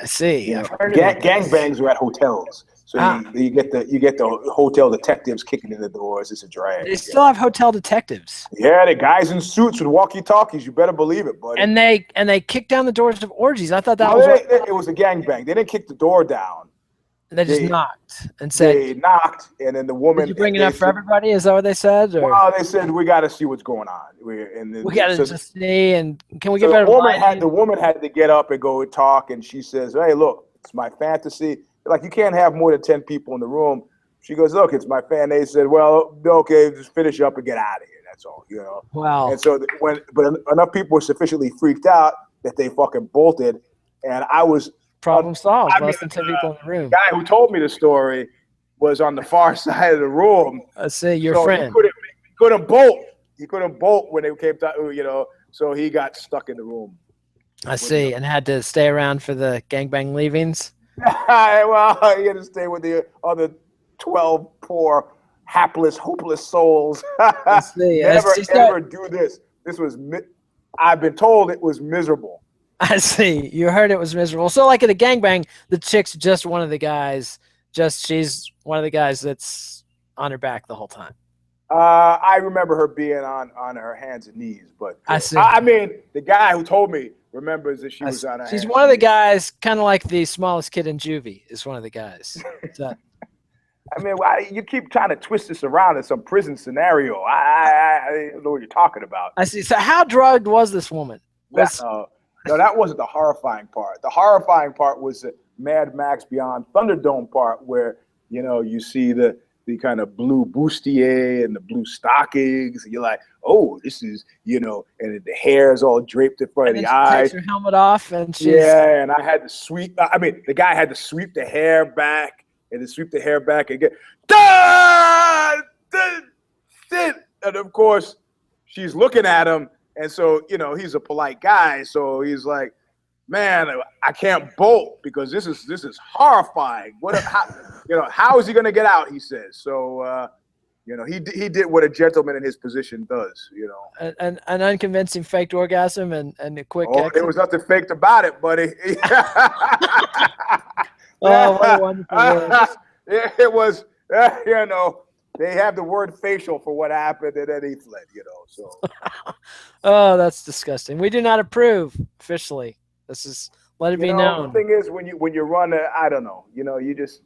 Gangbangs are at hotels, so you get the hotel detectives kicking in the doors. It's a drag. They still have hotel detectives. Yeah, the guys in suits with walkie-talkies. You better believe it, buddy. And they kick down the doors of orgies. I thought that it was a gangbang. They didn't kick the door down. They just knocked and said. They knocked, and then the woman. Did you bring it up for everybody? Is that what they said? Or? Well, they said we got to see what's going on. We got to just see, and can we get better? The woman had to get up and go and talk, and she says, "Hey, look, it's my fantasy. Like you can't have more than 10 people in the room." She goes, "Look, it's my fan." They said, "Well, okay, just finish up and get out of here. That's all, Wow. And so but enough people were sufficiently freaked out that they fucking bolted, and I was. Problem solved. Less than 10 people in the room. The guy who told me the story was on the far side of the room. I see your friend. He couldn't bolt. He couldn't bolt when they came to, so he got stuck in the room. I see, and had to stay around for the gangbang leavings. Well, he had to stay with the other 12 poor, hapless, hopeless souls. I see. Never do this. I've been told it was miserable. I see. You heard it was miserable. So like at a gangbang, the chick's just one of the guys. She's one of the guys that's on her back the whole time. I remember her being on her hands and knees, but I see. The guy who told me remembers that she was on her hands. She's one of the guys, kind of like the smallest kid in juvie is one of the guys. You keep trying to twist this around in some prison scenario. I don't know what you're talking about. I see. So how drugged was this woman? No, that wasn't the horrifying part. The horrifying part was the Mad Max Beyond Thunderdome part where, you see the kind of blue bustier and the blue stockings. And you're like, oh, this is, and the hair is all draped in front of the eyes. Takes her helmet off and she's... Yeah, and I had to sweep. The guy had to sweep the hair back and then sweep the hair back again. And of course, she's looking at him. And so, he's a polite guy. So he's like, man, I can't bolt because this is horrifying. How is he going to get out? He says. So, he did what a gentleman in his position does. An unconvincing faked orgasm and a quick. Oh, there was nothing faked about it, buddy. Oh, what a wonderful word. It was. They have the word facial for what happened, and then he fled. So. Oh, that's disgusting. We do not approve officially. This is let it be known. The thing is, when you run, I don't know. You just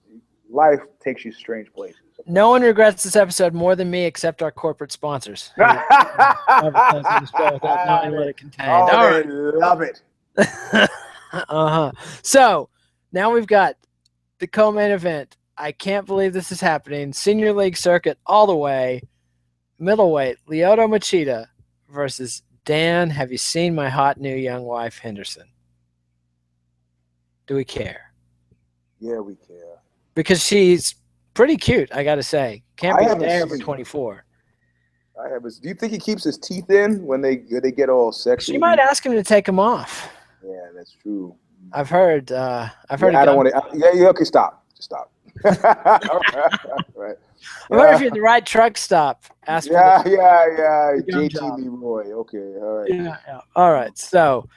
life takes you strange places. No one regrets this episode more than me, except our corporate sponsors. Without knowing what it contained. Oh, they love it. So now we've got the co-main event. I can't believe this is happening. Senior League circuit all the way. Middleweight, Lyoto Machida versus Dan. Have you seen my hot new young wife, Henderson? Do we care? Yeah, we care. Because she's pretty cute, I got to say. Can't be there for 24. Do you think he keeps his teeth in when they get all sexy? She might ask him to take them off. Yeah, that's true. I've heard. I don't want to. Yeah. Okay, stop. Just stop. Right. I wonder if you're at the right truck stop. Ask yeah. JT Leroy. Okay, all right. Yeah. All right. So,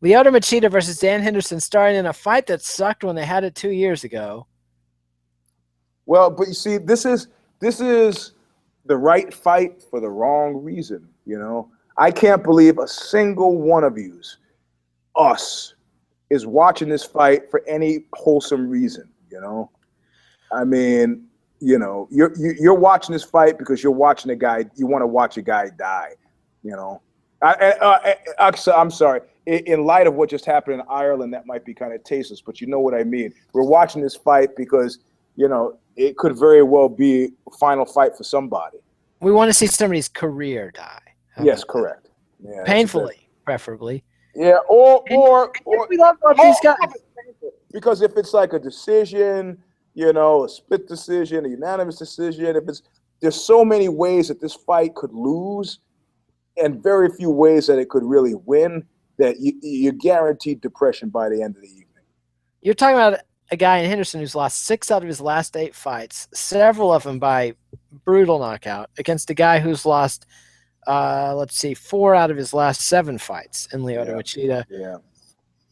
Lyoto Machida versus Dan Henderson, starring in a fight that sucked when they had it 2 years ago. Well, but you see, this is the right fight for the wrong reason. I can't believe a single one of us is watching this fight for any wholesome reason. I mean, you're watching this fight because you're watching a guy. You want to watch a guy die. I'm sorry. In light of what just happened in Ireland, that might be kind of tasteless, but you know what I mean. We're watching this fight because it could very well be a final fight for somebody. We want to see somebody's career die. Yes, correct. Yeah, painfully, preferably. Yeah, or we love these guys. Because if it's like a decision, a split decision, a unanimous decision, there's so many ways that this fight could lose, and very few ways that it could really win, that you're guaranteed depression by the end of the evening. You're talking about a guy in Henderson who's lost 6 out of his last 8 fights, several of them by brutal knockout, against a guy who's lost, 4 out of his last 7 fights in Lyoto Machida. Yeah.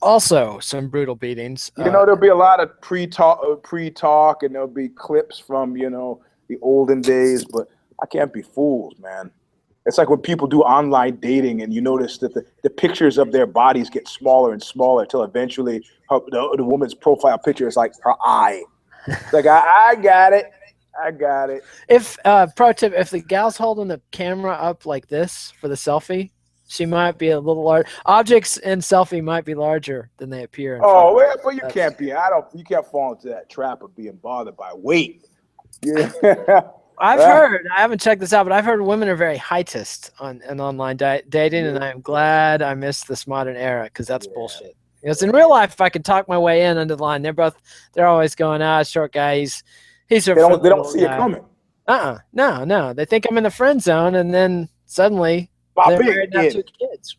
Also, some brutal beatings. There'll be a lot of pre-talk, and there'll be clips from, the olden days, but I can't be fooled, man. It's like when people do online dating and you notice that the pictures of their bodies get smaller and smaller until eventually the woman's profile picture is like her eye. It's like, I got it. I got it. If pro tip, if the gal's holding the camera up like this for the selfie, she might be a little large. Objects in selfie might be larger than they appear. But you can't be. You can't fall into that trap of being bothered by weight. Yeah. I've heard. I haven't checked this out, but I've heard women are very heightist on online dating, and I'm glad I missed this modern era because that's bullshit. Because in real life, if I can talk my way in under the line, they're always going, short guy, he's they don't see it coming. No. They think I'm in the friend zone, and then suddenly they're married and have 2 kids.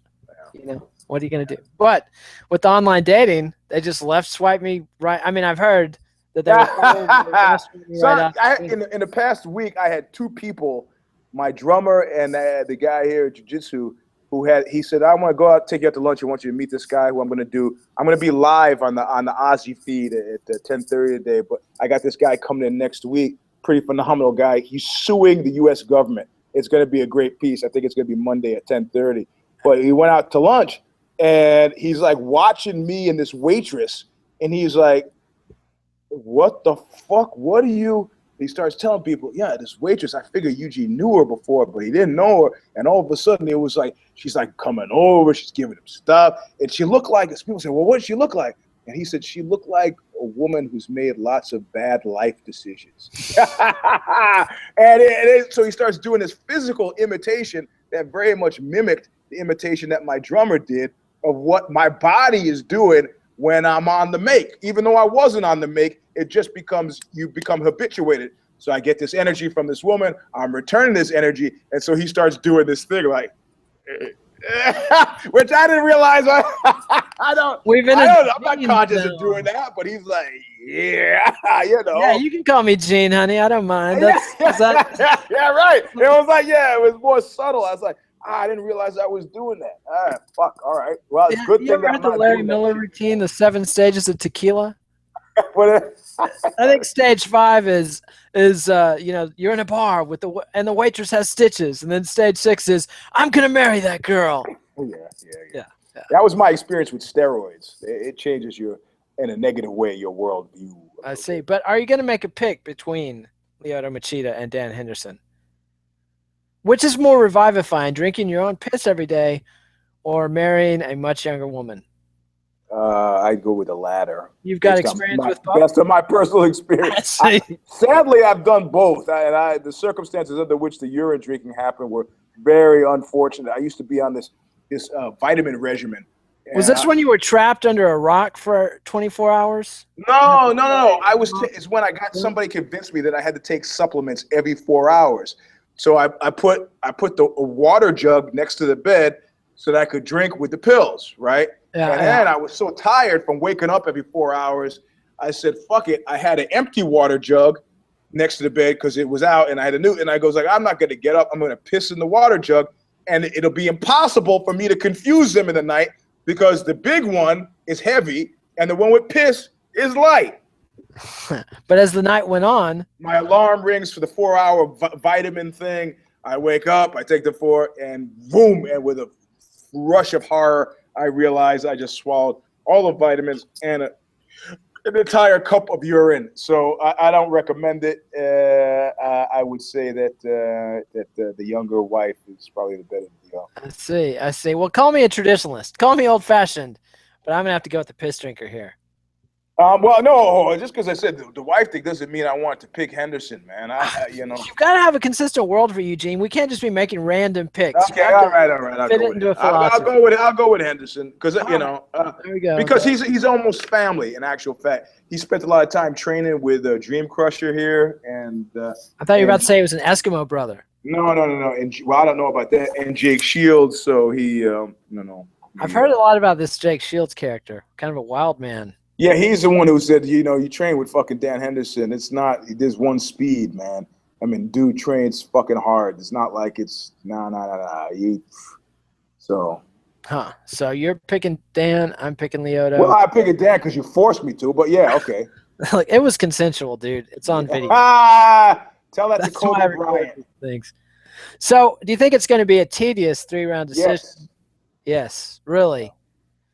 What are you going to do? But with online dating, they just left swipe me right. I mean, I've heard that they were in the past week, I had 2 people, my drummer and the guy here at Jiu-Jitsu, he said, I want to go out, take you out to lunch. I want you to meet this guy who I'm going to be live on the Ozzy feed at 10:30 today. But I got this guy coming in next week, pretty phenomenal guy. He's suing the U.S. government. It's going to be a great piece. I think it's going to be Monday at 10:30. But he went out to lunch, and he's like watching me and this waitress, and he's like, what the fuck? What are you? He starts telling people, this waitress, I figured Eugene knew her before, but he didn't know her. And all of a sudden, it was like, she's like coming over, she's giving him stuff. And she looked like, people say, well, what did she look like? And he said, she looked like a woman who's made lots of bad life decisions. So he starts doing this physical imitation that very much mimicked the imitation that my drummer did of what my body is doing when I'm on the make. Even though I wasn't on the make, it just you become habituated. So I get this energy from this woman, I'm returning this energy, and so he starts doing this thing like, which I didn't realize. I'm not conscious of doing that, but he's like, yeah, you know. Yeah, you can call me Gene, honey. I don't mind. Yeah, right. It was like, it was more subtle. I was like, I didn't realize I was doing that. Fuck. All right. Well, it's good you thing ever heard the Larry Miller routine, the 7 stages of tequila? I think stage 5 is you're in a bar with and the waitress has stitches, and then stage 6 is I'm gonna marry that girl. Yeah. That was my experience with steroids. It changes in a negative way your worldview. I see. But are you gonna make a pick between Lyoto Machida and Dan Henderson? Which is more revivifying, drinking your own piss every day or marrying a much younger woman? I'd go with the latter. You've got experience with both? That's my personal experience. Sadly, I've done both. The circumstances under which the urine drinking happened were very unfortunate. I used to be on this vitamin regimen. Was this when you were trapped under a rock for 24 hours? No. It's when I got somebody convinced me that I had to take supplements every 4 hours. So I put the water jug next to the bed so that I could drink with the pills, right? Then I was so tired from waking up every 4 hours, I said, fuck it. I had an empty water jug next to the bed because it was out, and I had and I goes like, I'm not going to get up. I'm going to piss in the water jug, and it'll be impossible for me to confuse them in the night because the big one is heavy and the one with piss is light. But as the night went on, my alarm rings for the 4-hour vitamin thing. I wake up, I take the 4, and boom, and with a rush of horror, I realized I just swallowed all the vitamins and an entire cup of urine. So I don't recommend it. I would say that the younger wife is probably the better deal. I see. Well, call me a traditionalist. Call me old-fashioned, but I'm going to have to go with the piss drinker here. Well, no, just because I said the wife thing doesn't mean I want to pick Henderson, man. You've got to have a consistent world for Eugene. We can't just be making random picks. Okay, all right. I'll go with Henderson because there we go. Because he's almost family. In actual fact, he spent a lot of time training with Dream Crusher here, and I thought you were about to say he was an Eskimo brother. No. And I don't know about that. And Jake Shields, so he no. I've heard a lot about this Jake Shields character. Kind of a wild man. Yeah, he's the one who said, you train with fucking Dan Henderson. It's not, there's one speed, man. I mean, dude trains fucking hard. It's not like it's, nah. So. Huh. So you're picking Dan, I'm picking Lyoto. Well, I'm picking Dan because you forced me to, but yeah, okay. Like, it was consensual, dude. It's on video. Tell that to Kobe Bryant. Things. So, do you think it's going to be a tedious 3-round decision? Yes, really.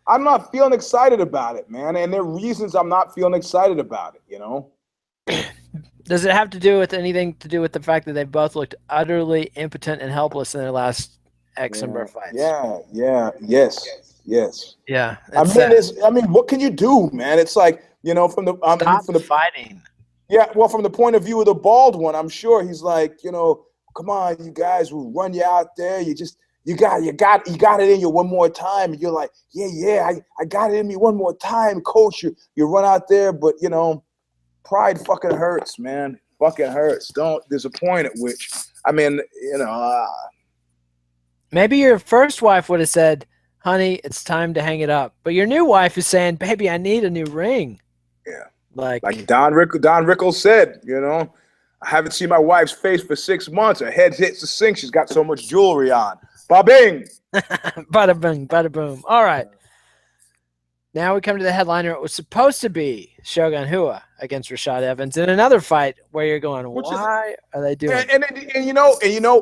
I'm not feeling excited about it, man. And there are reasons I'm not feeling excited about it, Does it have to do with anything to do with the fact that they both looked utterly impotent and helpless in their last X number of fights? Yes. Yeah. I mean, what can you do, man? It's like, from the fighting. Yeah, well, from the point of view of the bald one, I'm sure he's like, come on, you guys, we'll run you out there. You got it in you one more time, and you're like, I got it in me one more time, coach. You run out there, but pride fucking hurts, man. Fucking hurts. There's a point at which, maybe your first wife would have said, honey, it's time to hang it up. But your new wife is saying, baby, I need a new ring. Yeah. Like Don Rickles said, I haven't seen my wife's face for 6 months. Her head hits the sink. She's got so much jewelry on. Ba-bing! Bada bing, bada boom. All right. Now we come to the headliner. It was supposed to be Shogun Rua against Rashad Evans in another fight where you're going, why are they doing and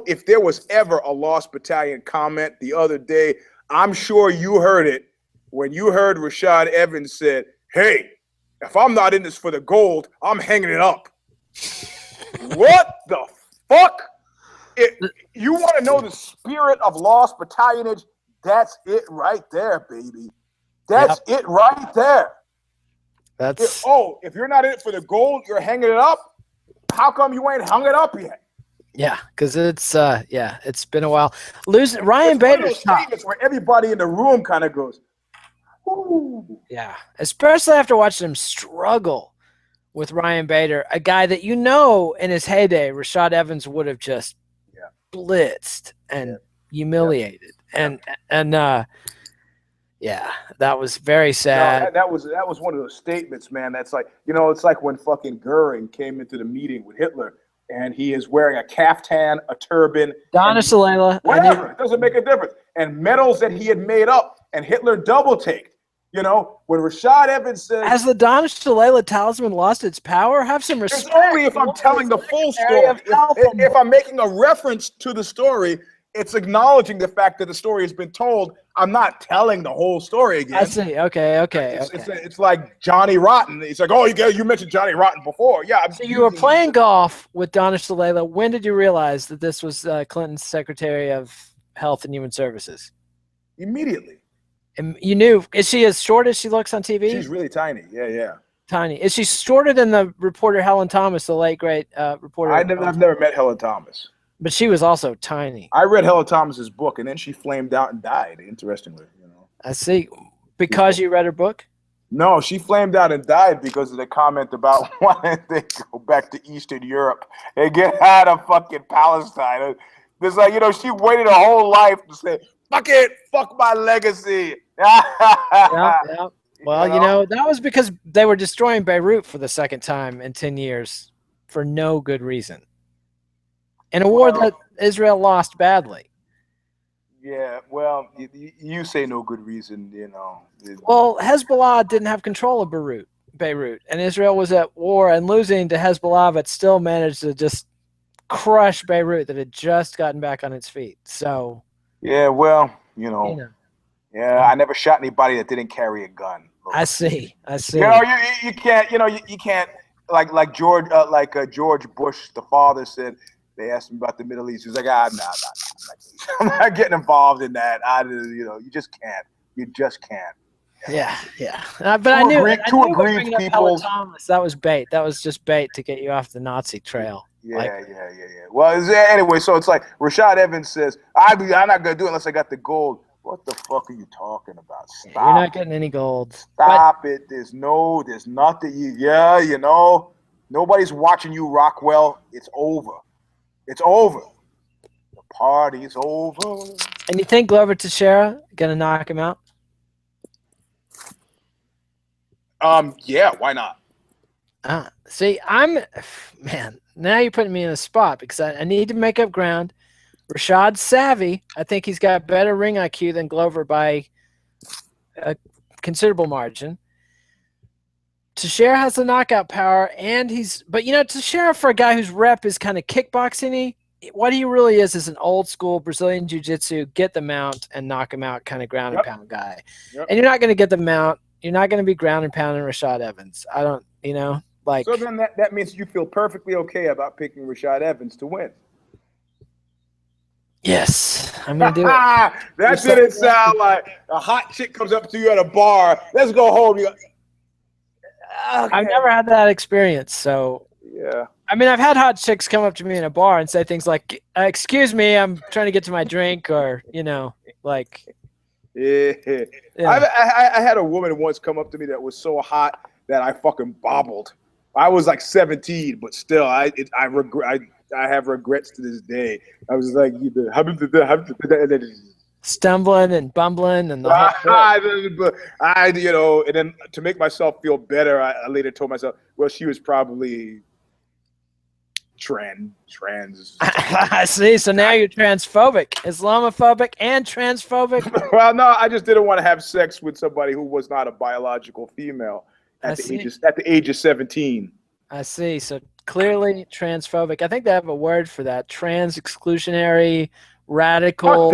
if there was ever a Lost Battalion comment the other day, I'm sure you heard it when you heard Rashad Evans said, hey, if I'm not in this for the gold, I'm hanging it up. What the fuck? You want to know the spirit of Lost Battalionage? That's it right there, baby. That's it right there. That's if you're not in it for the gold, you're hanging it up. How come you ain't hung it up yet? Yeah, because it's been a while. Losing Ryan It's one of Bader's those tough. statements where everybody in the room kind of goes, "Ooh." Yeah, especially after watching him struggle with Ryan Bader, a guy that in his heyday, Rashad Evans would have just blitzed and humiliated, and that was very sad. No, that was one of those statements, man. That's like, it's like when fucking Goering came into the meeting with Hitler, and he is wearing a caftan, a turban, Donna whatever. It doesn't make a difference. And medals that he had made up, and Hitler double-taked. When Rashad Evans says, "Has the Donna Shalala talisman lost its power? Have some respect." it's only if I'm telling the full story. If I'm making a reference to the story, it's acknowledging the fact that the story has been told. I'm not telling the whole story again. I see. Okay. It's like Johnny Rotten. It's like, you mentioned Johnny Rotten before. Yeah. So you were playing golf with Donna Shalala. When did you realize that this was Clinton's Secretary of Health and Human Services? Immediately. And you knew. Is she as short as she looks on TV? She's really tiny. Yeah. Tiny. Is she shorter than the reporter Helen Thomas, the late great reporter? I've never met Helen Thomas. But she was also tiny. I read Helen Thomas's book, and then she flamed out and died. Interestingly, I see. Because you read her book? No, she flamed out and died because of the comment about wanting to go back to Eastern Europe and get out of fucking Palestine. It's like, she waited her whole life to say, "Fuck it, fuck my legacy." Yeah. Well, that was because they were destroying Beirut for the second time in 10 years for no good reason. In a war that Israel lost badly. Yeah, well, you say no good reason, Well, Hezbollah didn't have control of Beirut, and Israel was at war and losing to Hezbollah, but still managed to just crush Beirut that had just gotten back on its feet. So. Yeah, well, yeah, I never shot anybody that didn't carry a gun. I see. You can't, you can't like George, George Bush, the father said. They asked him about the Middle East. He was like, nah, I'm not getting involved in that. You just can't. You just can't. Yeah. But I knew aggrieved people. That was bait. That was just bait to get you off the Nazi trail. Yeah. Well, anyway, so it's like Rashad Evans says, I'm not going to do it unless I got the gold. What the fuck are you talking about? Stop. You're not getting any gold. Stop it. There's nothing. Nobody's watching you, Rockwell. It's over. It's over. The party's over. And you think Glover Teixeira gonna knock him out? Yeah, why not? See, now you're putting me in a spot because I need to make up ground. Rashad's savvy. I think he's got better ring IQ than Glover by a considerable margin. Teixeira has the knockout power, but Teixeira, for a guy whose rep is kind of kickboxing-y, what he really is an old school Brazilian jiu-jitsu, get the mount and knock him out kind of ground and pound guy. Yep. And you're not going to get the mount. You're not going to be ground and pounding Rashad Evans. I don't, So then that means you feel perfectly okay about picking Rashad Evans to win. Yes, I'm going to do it. That didn't sound like a hot chick comes up to you at a bar. Let's go home. Okay. I've never had that experience, so yeah. I've had hot chicks come up to me in a bar and say things like, "Excuse me, I'm trying to get to my drink," or like. Yeah. I had a woman once come up to me that was so hot that I fucking bobbled. I was like 17, but still, I have regrets to this day. I was like, stumbling and bumbling and and then to make myself feel better, I later told myself, well, she was probably trans. I see. So now you're transphobic, Islamophobic, and transphobic. Well, no, I just didn't want to have sex with somebody who was not a biological female at the age of 17. I see. So clearly transphobic. I think they have a word for that. Trans exclusionary, radical.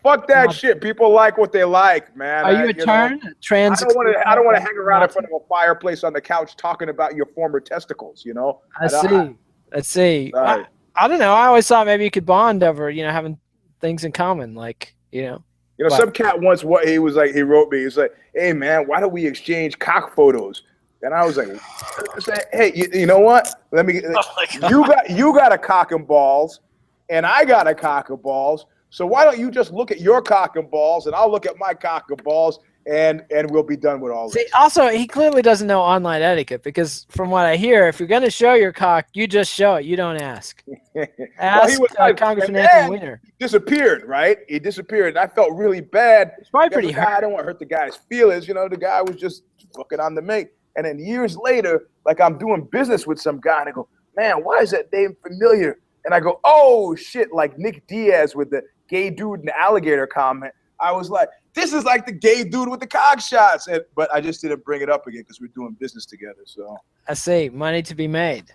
Fuck that shit. People like what they like, man. Are you a turn? Trans. I don't want to hang around in front of a fireplace on the couch talking about your former testicles. I see. Right. I don't know. I always thought maybe you could bond over, having things in common, some cat once he wrote me. He was like, "Hey man, why don't we exchange cock photos?" And I was like, hey, you know what? Let me. Oh you got a cock and balls, and I got a cock and balls. So why don't you just look at your cock and balls, and I'll look at my cock and balls, and we'll be done with all See, this. also, he clearly doesn't know online etiquette because from what I hear, if you're going to show your cock, you just show it. You don't ask. Ask Congressman Anthony Weiner. He disappeared, right? He disappeared. And I felt really bad. It's probably pretty hurt. I don't want to hurt the guy's feelings. The guy was just fucking on the make. And then years later, like I'm doing business with some guy, and I go, man, why is that name familiar? And I go, oh, shit, like Nick Diaz with the gay dude in the alligator comment. I was like, this is like the gay dude with the cock shots. But I just didn't bring it up again because we're doing business together. So I see. Money to be made.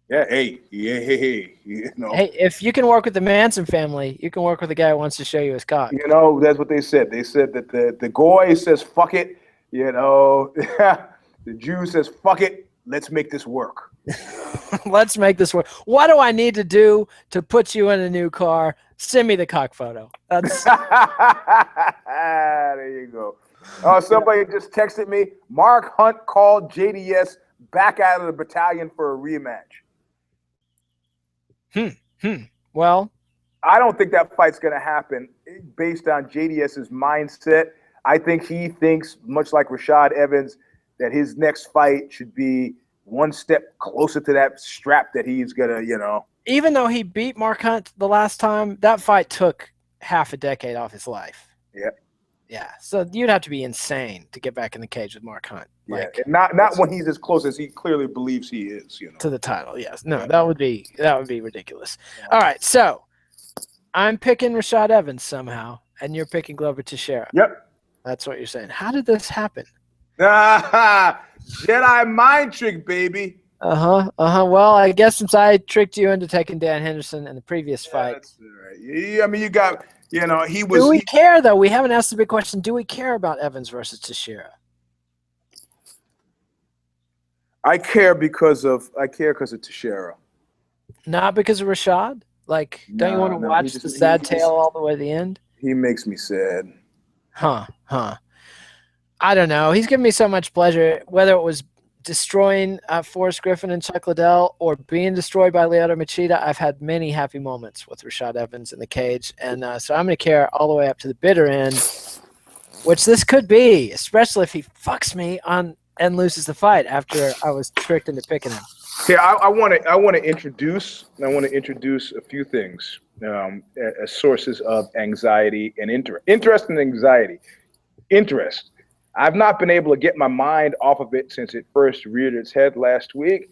Yeah, hey. Hey, if you can work with the Manson family, you can work with the guy who wants to show you his cock. That's what they said. They said that the goy says, fuck it. The Jew says, fuck it. Let's make this work. Let's make this work. What do I need to do to put you in a new car? Send me the cock photo. That's there you go. Somebody just texted me. Mark Hunt called JDS back out of the battalion for a rematch. Well, I don't think that fight's going to happen based on JDS's mindset. I think he thinks, much like Rashad Evans, that his next fight should be one step closer to that strap that he's going to, Even though he beat Mark Hunt the last time, that fight took half a decade off his life. Yeah. Yeah. So you'd have to be insane to get back in the cage with Mark Hunt. Yeah. And not when he's as close as he clearly believes he is, To the title, yes. No, that would be ridiculous. Yeah. All right, so I'm picking Rashad Evans somehow, and you're picking Glover Teixeira. Yep. That's what you're saying. How did this happen? Jedi mind trick, baby. Well, I guess since I tricked you into taking Dan Henderson in the previous fight. That's right. I mean, you got, he was. Do we care, though? We haven't asked the big question. Do we care about Evans versus Teixeira? I care because of Teixeira. Not because of Rashad? Don't you want to watch the sad tale all the way to the end? He makes me sad. Huh. I don't know. He's given me so much pleasure, whether it was destroying Forrest Griffin and Chuck Liddell or being destroyed by Lyoto Machida. I've had many happy moments with Rashad Evans in the cage. And so I'm going to care all the way up to the bitter end, which this could be, especially if he fucks me on and loses the fight after I was tricked into picking him. Yeah, I want to introduce a few things as sources of anxiety and interest and anxiety. Interest. I've not been able to get my mind off of it since it first reared its head last week.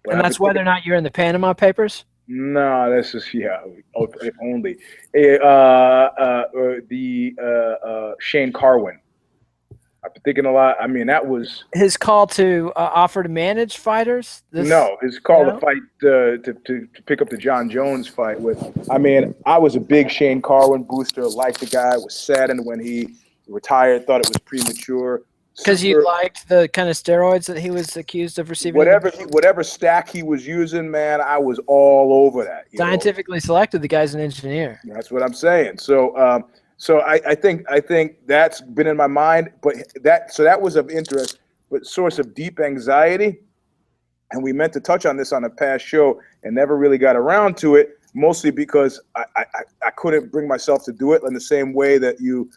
And that's whether or not you're in the Panama Papers? No, this is if only Shane Carwin. I've been thinking a lot. I mean, that was his call to offer to manage fighters. His call to fight to pick up the John Jones fight with. I mean, I was a big Shane Carwin booster. Liked the guy. Was saddened when he retired. Thought it was premature. Because you liked the kind of steroids that he was accused of receiving. Whatever stack he was using, man, I was all over that. Scientifically selected. The guy's an engineer. That's what I'm saying. So. So I think that's been in my mind, but that was of interest, but source of deep anxiety. And we meant to touch on this on a past show and never really got around to it, mostly because I couldn't bring myself to do it in the same way that you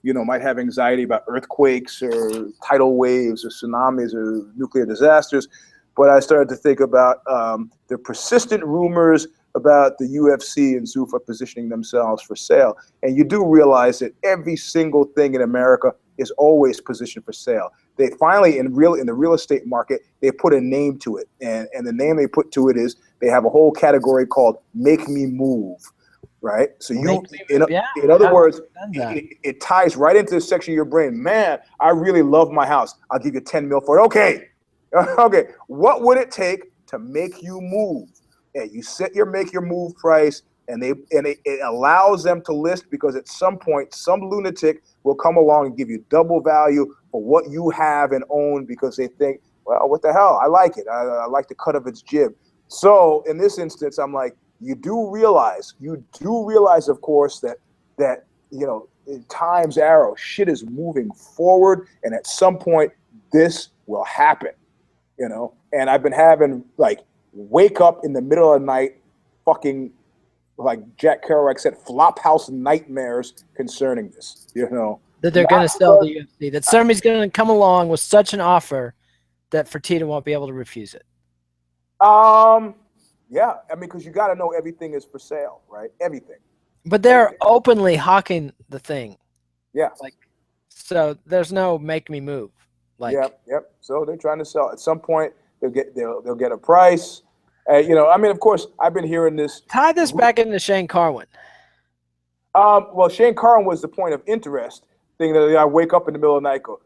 might have anxiety about earthquakes or tidal waves or tsunamis or nuclear disasters. But I started to think about the persistent rumors about the UFC and Zuffa positioning themselves for sale. And you do realize that every single thing in America is always positioned for sale. They finally, in the real estate market, they put a name to it. And the name they put to it is they have a whole category called Make Me Move, right? So in other words, it ties right into the section of your brain. Man, I really love my house. I'll give you 10 mil for it. Okay. What would it take to make you move? And you set your make your move price, and it allows them to list, because at some point some lunatic will come along and give you double value for what you have and own, because they think, well, what the hell? I like it. I like the cut of its jib. So in this instance, I'm like, you do realize, of course, that in time's arrow, shit is moving forward, and at some point this will happen. you know. And I've been having like wake up in the middle of the night, fucking like Jack Kerouac said, flophouse nightmares concerning this, you know. That they're going to sell the UFC. That somebody's going to come along with such an offer that Fertitta won't be able to refuse it. Yeah, I mean, because you got to know everything is for sale, right? Everything. But they're openly hawking the thing. Yeah. Like, so there's no make me move. Like, yep. So they're trying to sell. At some point, they'll get a price. You know, I mean, of course, I've been hearing this. Tie this back into Shane Carwin. Well, Shane Carwin was the point of interest. Thing that I wake up in the middle of the night, go,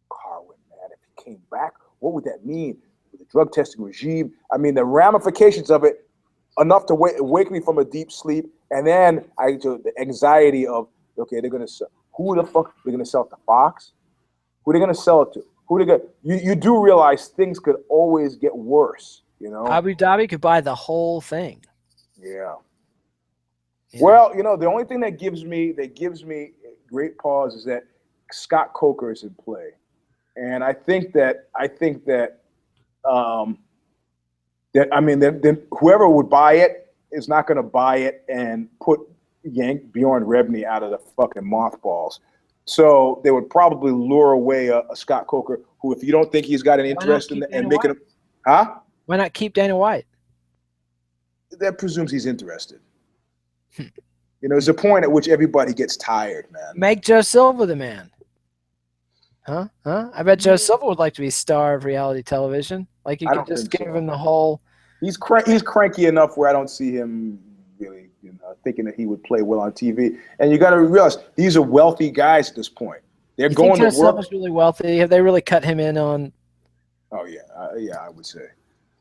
Carwin, man, if he came back, what would that mean? The drug testing regime. I mean, the ramifications of it, enough to wake me from a deep sleep. And then the anxiety of, okay, they're going to sell. Who the fuck? They're going to sell it to Fox? Who are they going to sell it to? Who they going? You do realize things could always get worse, you know? Abu Dhabi could buy the whole thing. Yeah. Well, you know, the only thing that gives me great pause is that Scott Coker is in play. And I think that whoever would buy it is not going to buy it and yank Bjorn Rebney out of the fucking mothballs. So they would probably lure away a Scott Coker, who, if you don't think he's got an interest in and making him, Why not keep Dana White? That presumes he's interested. You know, there's a point at which everybody gets tired, man. Make Joe Silva the man. Huh? I bet Joe Silva would like to be a star of reality television. Like, you could just give him the whole. He's cranky enough where I don't see him really, you know, thinking that he would play well on TV. And you got to realize these are wealthy guys at this point. They're going to work. Joe Silva's really wealthy. Have they really cut him in on? Oh yeah, I would say.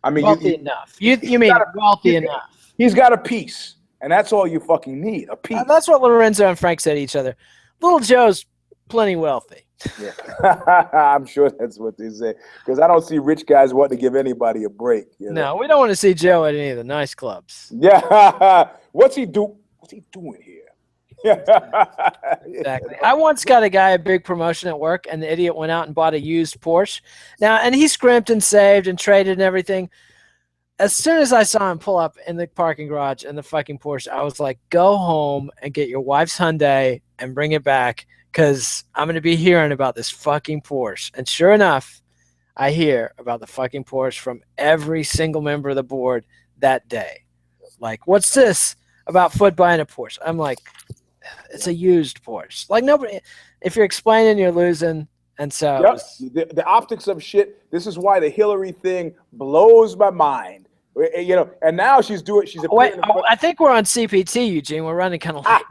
I mean, wealthy enough. You mean wealthy enough? He's got a piece, and that's all you fucking need. A piece. That's what Lorenzo and Frank said to each other. Little Joe's plenty wealthy. Yeah, I'm sure that's what they say. Because I don't see rich guys wanting to give anybody a break. You know? No, we don't want to see Joe at any of the nice clubs. Yeah, what's he doing here? Exactly. I once got a guy a big promotion at work, and the idiot went out and bought a used Porsche. Now, and he scrimped and saved and traded and everything. As soon as I saw him pull up in the parking garage in the fucking Porsche, I was like, go home and get your wife's Hyundai and bring it back, because I'm going to be hearing about this fucking Porsche. And sure enough, I hear about the fucking Porsche from every single member of the board that day. Like, what's this about Foot buying a Porsche? I'm like, it's a used Porsche. Like, nobody, if you're explaining, you're losing. And so the optics of shit. This is why the Hillary thing blows my mind. You know, and now she's I think we're on CPT, Eugene. We're running kind of late.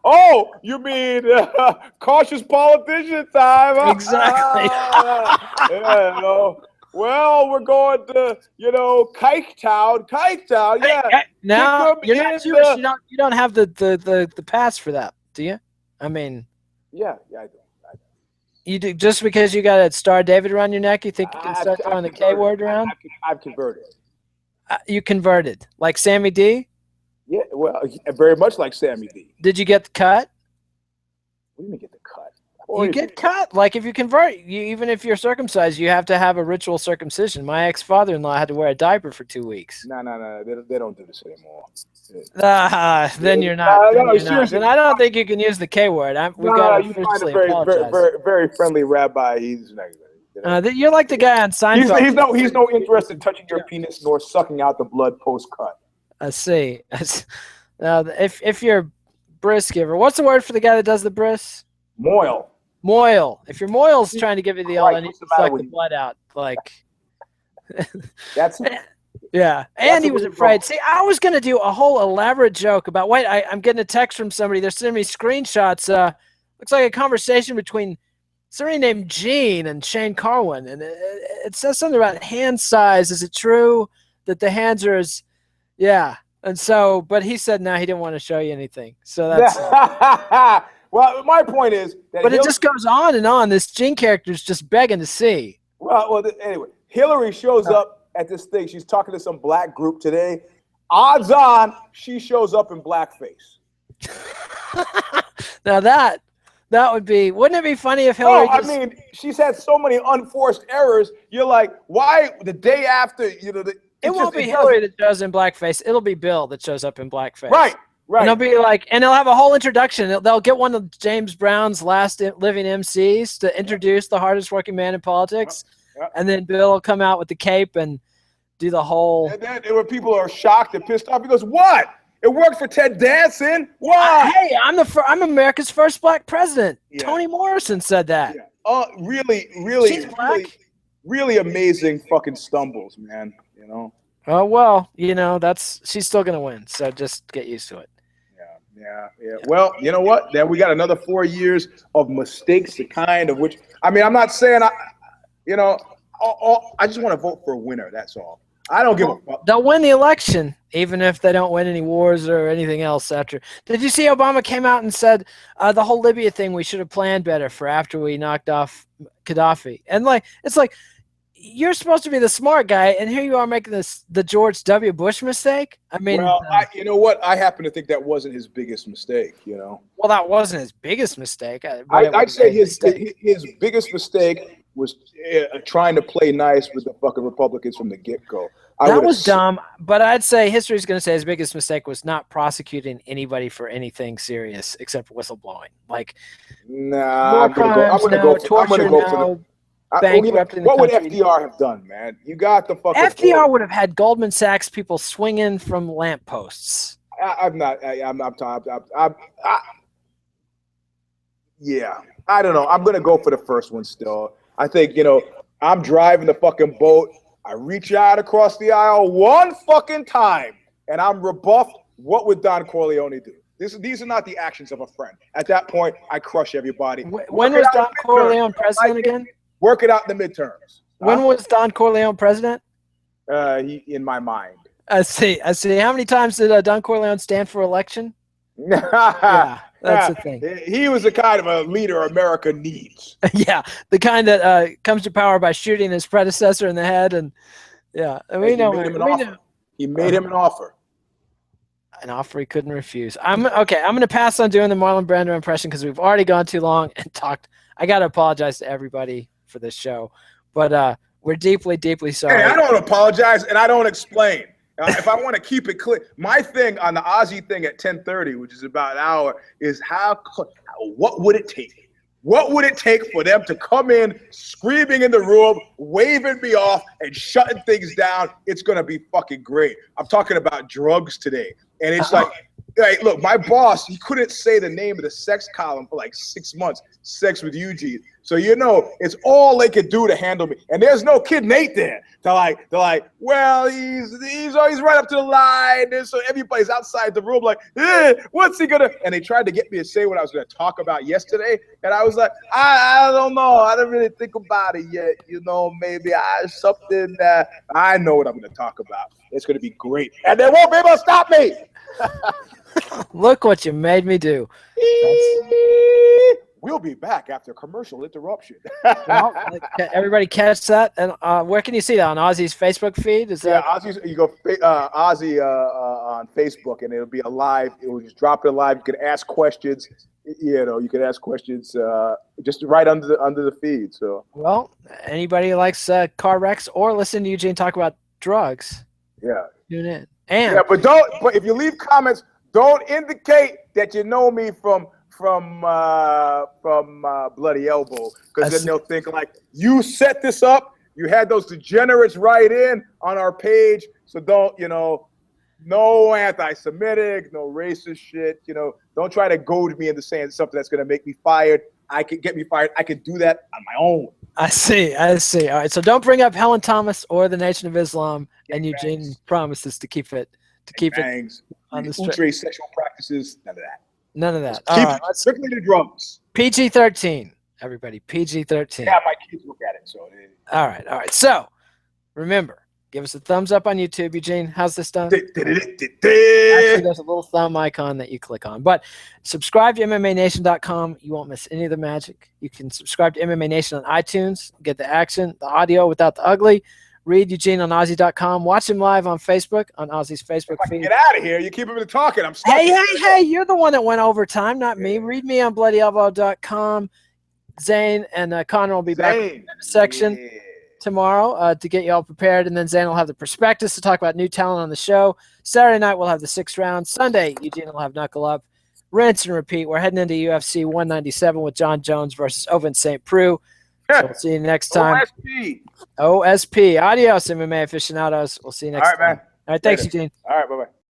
Oh, you mean cautious politician time? Exactly. Yeah, no. Well, we're going to, Kike Town. Yeah. Now you're not Jewish. You don't have the pass for that, do you? I mean, yeah, I do. You do, just because you got a Star David around your neck, you think you can start throwing the K word around? I've converted. You converted, like Sammy D? Yeah, well, very much like Sammy D. Did you get the cut? What do you mean get the cut? You get cut. Like, if you convert, even if you're circumcised, you have to have a ritual circumcision. My ex-father-in-law had to wear a diaper for 2 weeks. No. They don't do this anymore. Then you're not. And I don't think you can use the K word. We got to officially apologize. Very friendly rabbi. He's you're like the guy on Seinfeld. He's no interest in touching your penis nor sucking out the blood post-cut. I see. Now, if you're bris giver, what's the word for the guy that does the bris? Moil. If your moil's trying to give you the old, I need to suck the blood out. Like, that's yeah. And he was afraid. See, I was going to do a whole elaborate joke about. Wait, I'm getting a text from somebody. They're sending me screenshots. Looks like a conversation between somebody named Gene and Shane Carwin, and it says something about hand size. Is it true that the hands are as? Yeah. And so, but he said no, he didn't want to show you anything. So that's. Well, my point is that it just goes on and on. This Gene character is just begging to see. Well, anyway, Hillary shows up at this thing. She's talking to some black group today. Odds on, she shows up in blackface. Now That would be. Wouldn't it be funny if No, Hillary? I mean, she's had so many unforced errors. You're like, why the day after? It won't be Hillary that shows in blackface. It'll be Bill that shows up in blackface. Right. And they'll be like, and they'll have a whole introduction. They'll get one of James Brown's last living MCs to introduce the hardest working man in politics, and then Bill will come out with the cape and do the whole. And then there were people who are shocked and pissed off. He goes, "What? It worked for Ted Danson. Why? Hey, I'm America's first black president." Yeah. Toni Morrison said that. Yeah. Oh, really, She's black. Really amazing fucking stumbles, man. Oh well, she's still gonna win. So just get used to it. Yeah. Well, you know what? Then we got another 4 years of mistakes, the kind of which I'm not saying I just want to vote for a winner. That's all. I don't give a fuck. They'll win the election, even if they don't win any wars or anything else after. Did you see Obama came out and said the whole Libya thing we should have planned better for after we knocked off Gaddafi? And it's like you're supposed to be the smart guy, and here you are making the George W. Bush mistake. I mean, well, you know what? I happen to think that wasn't his biggest mistake. Well, that wasn't his biggest mistake. I'd say his biggest mistake was trying to play nice with the fucking Republicans from the get-go. That was dumb, but I'd say history's going to say his biggest mistake was not prosecuting anybody for anything serious except for whistleblowing. Nah, I'm gonna go for the what would FDR have done, man? You got the fucking FDR would have had Goldman Sachs people swinging from lampposts. Yeah, I don't know. I'm gonna go for the first one still. I think I'm driving the fucking boat. I reach out across the aisle one fucking time, and I'm rebuffed. What would Don Corleone do? These are not the actions of a friend. At that point, I crush everybody. When was Don Corleone president again? Work it out in the midterms. When was Don Corleone president? In my mind. I see. How many times did Don Corleone stand for election? Yeah, that's the thing. He was the kind of a leader America needs. Yeah, the kind that comes to power by shooting his predecessor in the head, and we know. He made him an offer. An offer he couldn't refuse. I'm going to pass on doing the Marlon Brando impression because we've already gone too long and talked. I got to apologize to everybody for this show, but we're deeply, deeply sorry. Hey, I don't apologize and I don't explain. If I want to keep it clear, my thing on the Ozzy thing at 10:30, which is about an hour, is what would it take? What would it take for them to come in screaming in the room, waving me off, and shutting things down? It's going to be fucking great. I'm talking about drugs today. And it's like, look, my boss, he couldn't say the name of the sex column for like 6 months, Sex with Eugene. So, it's all they could do to handle me. And there's no Kid Nate there. They're like, well, he's right up to the line. And so everybody's outside the room like, what's he going to? And they tried to get me to say what I was going to talk about yesterday. And I was like, I don't know. I don't really think about it yet. Maybe something that I know what I'm going to talk about. It's going to be great. And they won't be able to stop me. Look what you made me do. We'll be back after commercial interruption. Well, everybody catch that. And where can you see that? On Ozzy's Facebook feed? Ozzy's, you go Ozzy on Facebook, and it'll be alive. It will just drop it live. You can ask questions. You can ask questions just right under the feed. So, well, anybody who likes car wrecks or listen to Eugene talk about drugs, tune in. And but if you leave comments, don't indicate that you know me from Bloody Elbow, because then they'll think like you set this up. You had those degenerates write in on our page, so don't no anti-Semitic, no racist shit. Don't try to goad me into saying something that's going to make me fired. I can get me fired. I can do that on my own. I see. All right, so don't bring up Helen Thomas or the Nation of Islam, and Eugene promises to keep it on the straight. Sexual practices, none of that. Keep it strictly to drums. PG-13, everybody. PG-13. Yeah, my kids look at it. So. All right. So, remember, give us a thumbs up on YouTube, Eugene. How's this done? Actually, there's a little thumb icon that you click on. But subscribe to MMANation.com. You won't miss any of the magic. You can subscribe to MMA Nation on iTunes. Get the action, the audio without the ugly. Read Eugene on Aussie.com. Watch him live on Facebook, on Aussie's Facebook feed. Get out of here. You keep him talking. I'm stuck. Hey, you're the one that went overtime, not me. Read me on bloodyelbow.com. Zane and Connor will be back in the section tomorrow to get you all prepared, and then Zane will have the prospectus to talk about new talent on the show. Saturday night, we'll have the 6th round. Sunday, Eugene will have Knuckle Up. Rinse and repeat. We're heading into UFC 197 with John Jones versus Ovince St. Preux. So we'll see you next time. OSP. Adios, MMA aficionados. We'll see you next time. All right, man. All right, thanks, Eugene. All right, bye-bye.